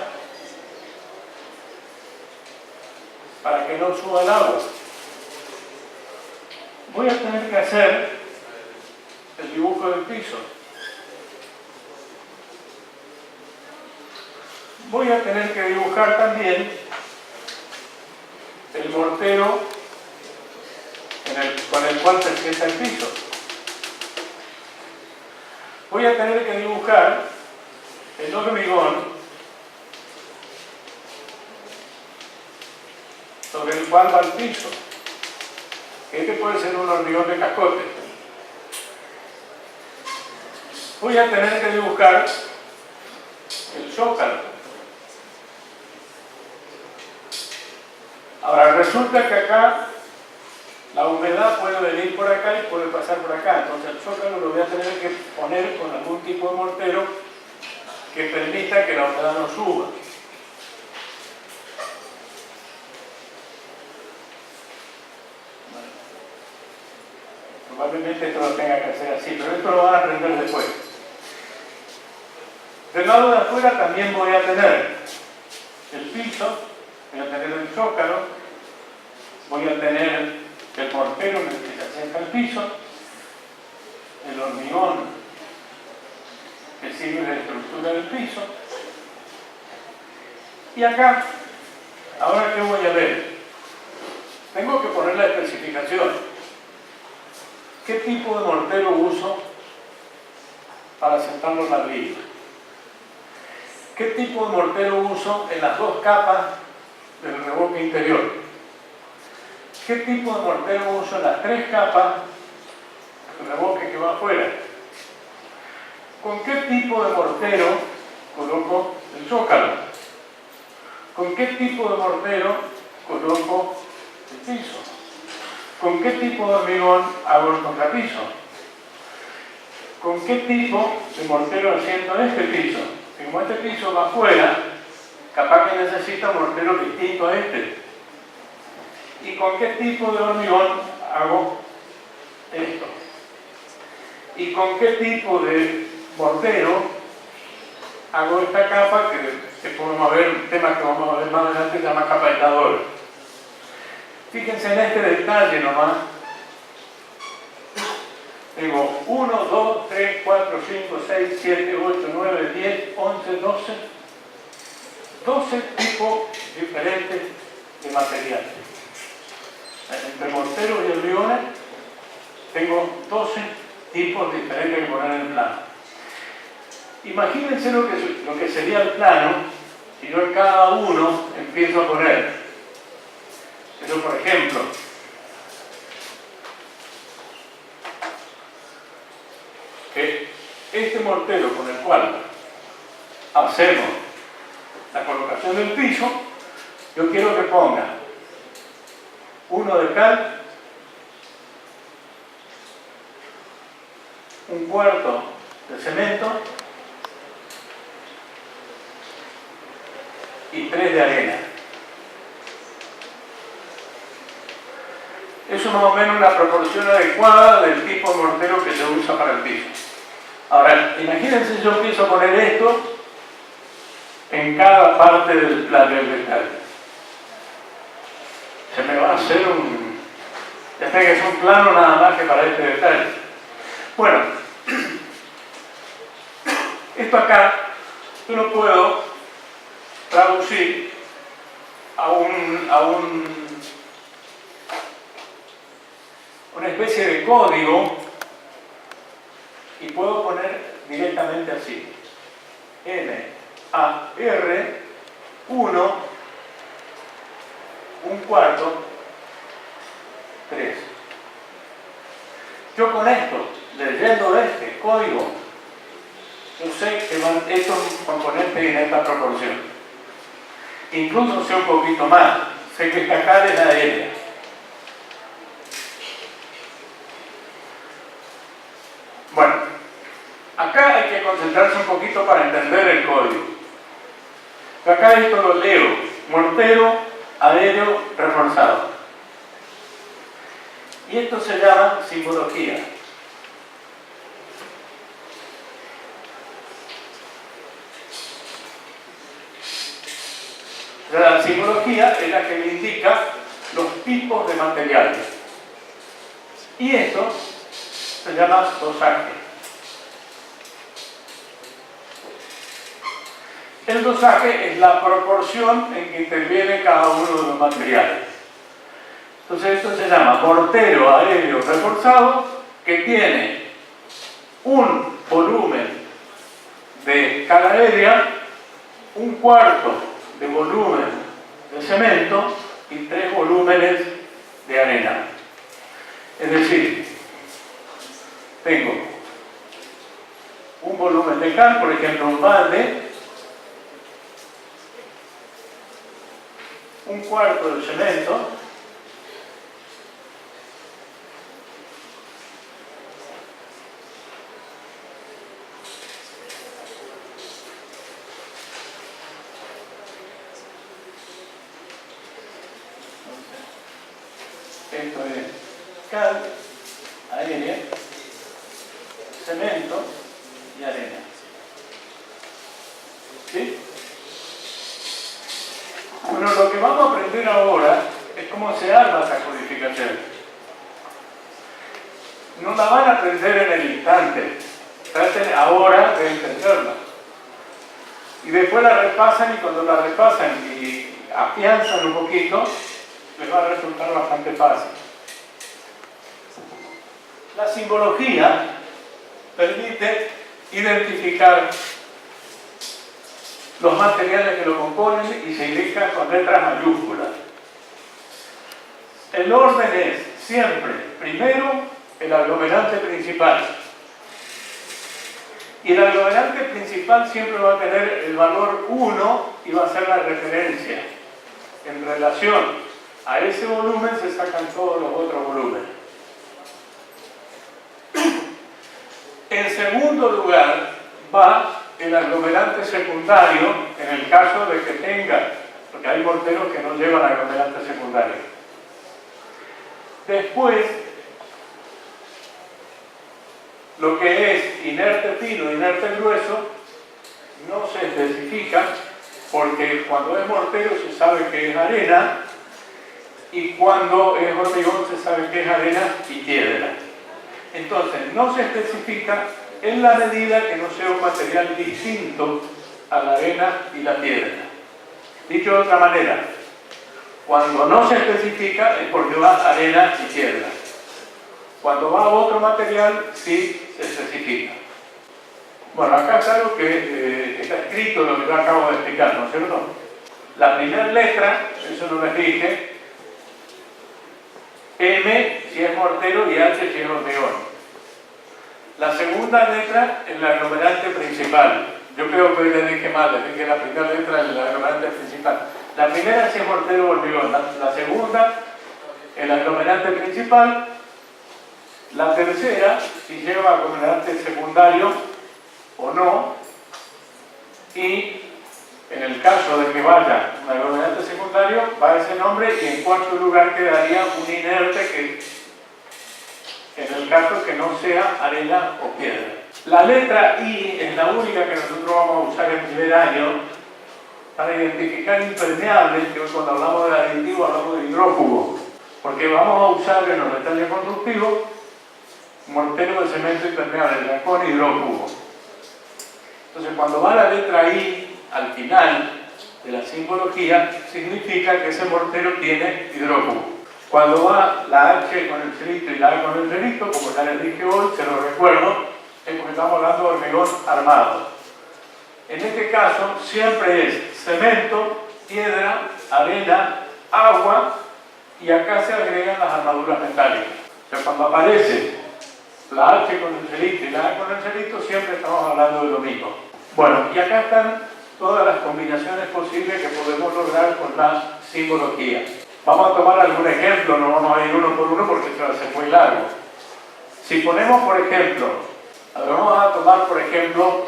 para que no suba el agua. Voy a tener que hacer el dibujo del piso. Voy a tener que dibujar también el mortero con el cual se sienta el piso. Voy a tener que dibujar el hormigón sobre el cual va el piso. Este puede ser un hormigón de cascote. Voy a tener que dibujar el zócalo. Ahora resulta que acá la humedad puede venir por acá y puede pasar por acá. Entonces el zócalo lo voy a tener que poner con algún tipo de mortero que permita que la humedad no suba. Probablemente esto lo tenga que hacer así, pero esto lo van a aprender después. Del lado de afuera también voy a tener el piso, voy a tener el zócalo, voy a tener el mortero en el que se asienta el piso, el hormigón que sigue la estructura del piso. Y acá, ahora ¿qué voy a ver? Tengo que poner la especificación. ¿Qué tipo de mortero uso para sentar los ladrillos? ¿Qué tipo de mortero uso en las dos capas del revoque interior? ¿Qué tipo de mortero uso en las tres capas del revoque que va afuera? ¿Con qué tipo de mortero coloco el zócalo? ¿Con qué tipo de mortero coloco el piso? ¿Con qué tipo de hormigón hago el contrapiso? ¿Con qué tipo de mortero asiento este piso? Como este piso va afuera, capaz que necesita un mortero distinto a este. ¿Y con qué tipo de hormigón hago esto? ¿Y con qué tipo de mortero hago esta capa que podemos ver, un tema que vamos a ver más adelante, se llama capa aisladora? Fíjense en este detalle nomás. Tengo 1, 2, 3, 4, 5, 6, 7, 8, 9, 10, 11, 12. 12 tipos diferentes de materiales. Entre morteros y hormigones tengo 12 tipos diferentes que poner en el plano. Imagínense lo que sería el plano si yo en cada uno empiezo a poner. Pero por ejemplo, este mortero con el cual hacemos la colocación del piso, yo quiero que ponga uno de cal, un cuarto de cemento y 3 de arena. Eso es más o menos una proporción adecuada del tipo de mortero que se usa para el piso. Ahora, imagínense si yo empiezo a poner esto en cada parte del plano del detalle. Se me va a hacer un... Ya sé que es un plano nada más que para este detalle. Bueno, esto acá yo lo puedo traducir a una especie de código y puedo poner directamente así: NAR 1, un cuarto, 3. Yo con esto, leyendo este código, yo sé que van estos componentes en esta proporción. Incluso sé un poquito más. secestacal es aérea. Bueno, acá hay que concentrarse un poquito para entender el código. Acá esto lo leo: mortero aéreo reforzado. Y esto se llama simbología. La simbología es la que me indica los tipos de materiales. Y esto se llama dosaje. El dosaje es la proporción en que interviene cada uno de los materiales. Entonces esto se llama mortero aéreo reforzado, que tiene un volumen de cal aérea, un cuarto de volumen de cemento y 3 volúmenes de arena. Es decir, tengo un volumen de cal, por ejemplo un balde, un cuarto de cemento, esto es cal, aérea, cemento y arena. ¿Sí? Bueno, lo que vamos a aprender ahora es cómo se arma esa codificación. No la van a aprender en el instante. Traten ahora de entenderla. Y después la repasan, y cuando la repasan y afianzan un poquito, les va a resultar bastante fácil. La simbología permite identificar los materiales que lo componen y se indican con letras mayúsculas. El orden es siempre, primero, el aglomerante principal. Y el aglomerante principal siempre va a tener el valor 1 y va a ser la referencia. En relación a ese volumen se sacan todos los otros volúmenes. En segundo lugar va el aglomerante secundario, en el caso de que tenga, porque hay morteros que no llevan aglomerante secundario. Después, lo que es inerte fino, inerte grueso, no se especifica, porque cuando es mortero se sabe que es arena, y cuando es hormigón se sabe que es arena y piedra. Entonces, no se especifica en la medida que no sea un material distinto a la arena y la piedra. Dicho de otra manera, cuando no se especifica es porque va arena y piedra. Cuando va a otro material, sí se especifica. Bueno, acá está lo que está escrito, lo que yo acabo de explicar, ¿no es cierto? La primera letra, eso no les dije, M si es mortero y H si es hormigón. La segunda letra es el aglomerante principal. Yo creo que hoy les dije mal, les dije la primera letra es el aglomerante principal. La primera si es mortero o hormigón, la segunda el aglomerante principal, la tercera si lleva aglomerante secundario o no, y en el caso de que vaya un aglomerante secundario va ese nombre, y en cuarto lugar quedaría un inerte que en el caso que no sea arena o piedra. La letra I es la única que nosotros vamos a usar en primer año para identificar impermeables, que hoy cuando hablamos de aditivo hablamos de hidrófugo, porque vamos a usar en los detalles constructivos mortero de cemento impermeable con hidrófugo. Entonces, cuando va la letra I al final de la simbología, significa que ese mortero tiene hidrófugo. Cuando va la H con el cerito y la A con el cerito, como ya les dije hoy, se lo recuerdo, es porque estamos hablando de hormigón armado. En este caso, siempre es cemento, piedra, arena, agua, y acá se agregan las armaduras metálicas. O sea, cuando aparece la H con el cerito y la A con el cerito, siempre estamos hablando de lo mismo. Bueno, y acá están todas las combinaciones posibles que podemos lograr con la simbología. Vamos a tomar algún ejemplo, no vamos a ir uno por uno porque esto va a ser muy largo. Si ponemos, por ejemplo, vamos a tomar, por ejemplo,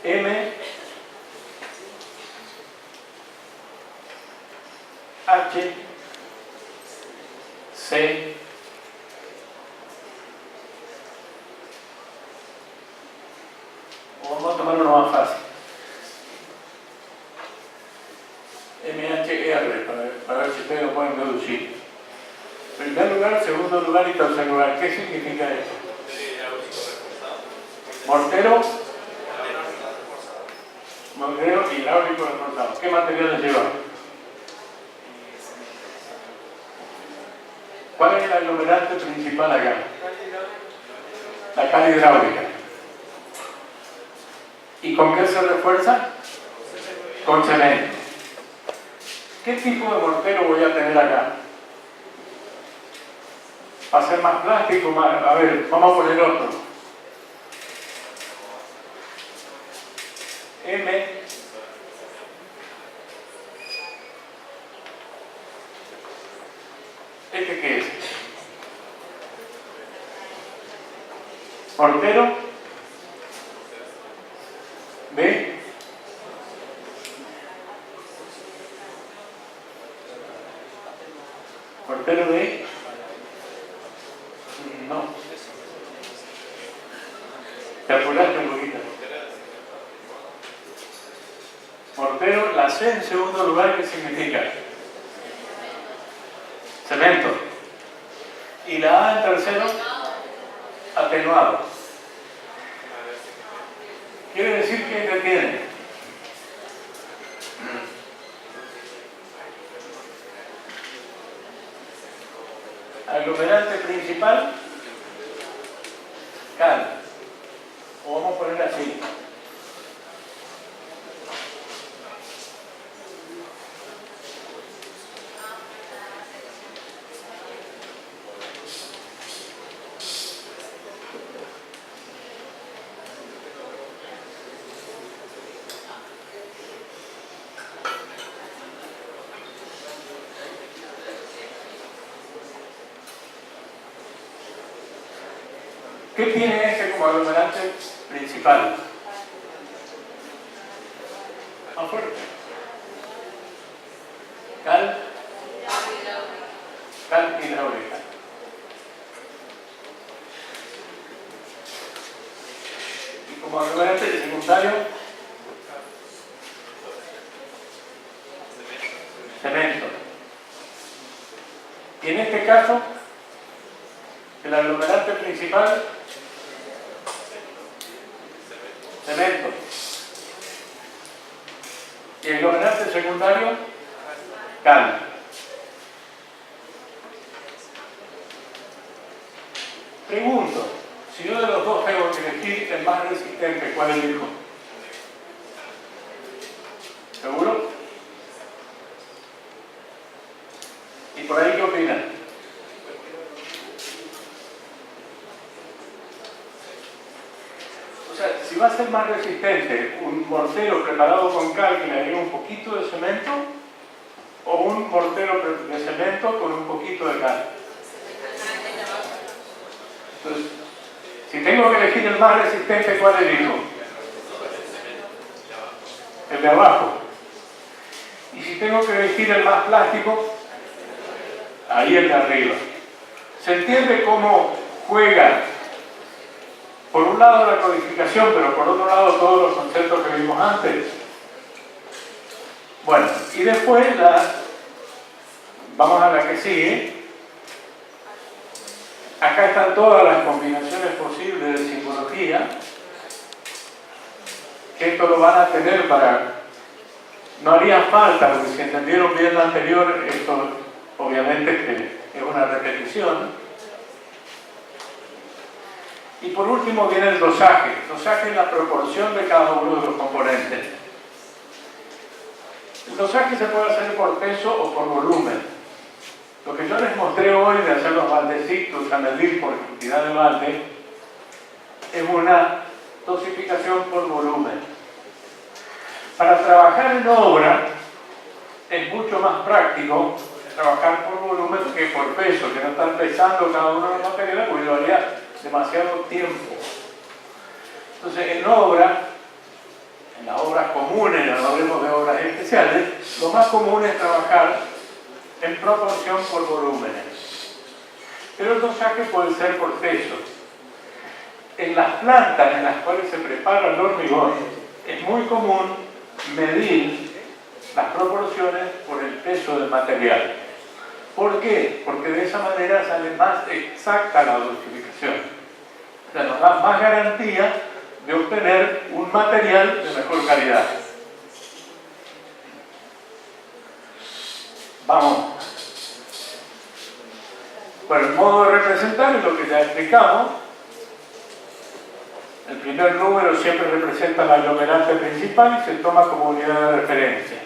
M, H, C, o vamos a tomar uno más fácil. MHR, para ver si ustedes lo pueden deducir. Primer lugar, segundo lugar y tercer lugar. ¿Qué significa esto? Mortero hidráulico reforzado. ¿Qué materiales lleva? ¿Cuál es el aglomerante principal acá? La cal hidráulica. ¿Y con qué se refuerza? Con cemento. ¿Qué tipo de mortero voy a tener acá? ¿Va a ser más plástico? A ver, vamos a poner otro. M. ¿Este qué es? Mortero. B. Mortero B. No. Te apuraste un poquito. Mortero, la C en segundo lugar, ¿qué significa? Cemento. Y la A en tercero, atenuado. Quiere decir que tiene aglomerante principal, cal, o vamos a poner así. ¿Qué tiene este como aglomerante principal? Más fuerte. Cal hidráulica. Y como aglomerante secundario, cemento. Y en este caso, el aglomerante principal, cemento. Y el aglomerante secundario, cal. Pregunto, si yo de los dos tengo que elegir el más resistente, ¿cuál elijo? ¿Seguro? ¿Y por ahí qué opinan? O sea, si va a ser más resistente un mortero preparado con cal que le agrega un poquito de cemento o un mortero de cemento con un poquito de cal. Entonces, si tengo que elegir el más resistente, ¿cuál elijo? El de abajo. Y si tengo que elegir el más plástico, ahí el de arriba. ¿Se entiende cómo juega? Por un lado la codificación, pero por otro lado todos los conceptos que vimos antes. Bueno, y después vamos a la que sigue. Acá están todas las combinaciones posibles de simbología, que esto lo van a tener para... No haría falta, porque si entendieron bien lo anterior, esto obviamente que es una repetición. Y por último viene el dosaje. El dosaje es la proporción de cada uno de los componentes. El dosaje se puede hacer por peso o por volumen. Lo que yo les mostré hoy de hacer los baldecitos a medir por cantidad de balde es una dosificación por volumen. Para trabajar en obra, es mucho más práctico trabajar por volumen que por peso, que no estar pesando cada uno de los materiales porque llevaría demasiado tiempo. Entonces, en las obras comunes, no hablemos de obras especiales, lo más común es trabajar en proporción por volúmenes. Pero el dosaje puede ser por peso. En las plantas en las cuales se prepara el hormigón, es muy común medir las proporciones por el peso del material. ¿Por qué? Porque de esa manera sale más exacta la dosificación. O sea, nos da más garantía de obtener un material de mejor calidad. Vamos. Bueno, el modo de representar es lo que ya explicamos. El primer número siempre representa la aglomerante principal y se toma como unidad de referencia.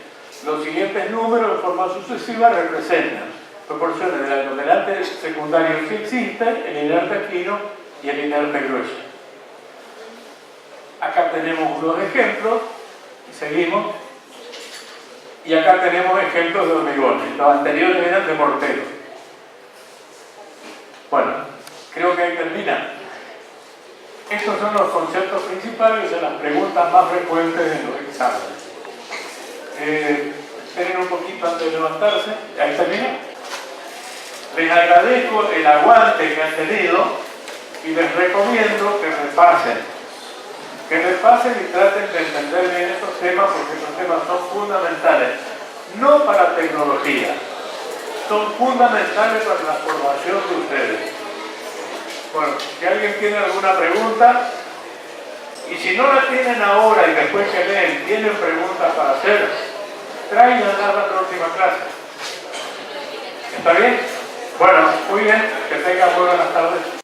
Los siguientes números de forma sucesiva representan proporciones del aglomerante secundario que existe, el inerte fino y el inerte grueso. Acá tenemos unos ejemplos, y seguimos. Y acá tenemos ejemplos de hormigón. Los anteriores eran de mortero. Bueno, creo que ahí termina. Estos son los conceptos principales de las preguntas más frecuentes en los exámenes. Esperen un poquito antes de levantarse. Ahí termina. Les agradezco el aguante que han tenido y les recomiendo que repasen. Que repasen y traten de entender bien estos temas porque estos temas son fundamentales. No para tecnología, son fundamentales para la formación de ustedes. Bueno, si alguien tiene alguna pregunta, y si no la tienen ahora y después que leen, tienen preguntas para hacer, tráiganlas a la próxima clase. ¿Está bien? Bueno, muy bien, que tengan buenas tardes.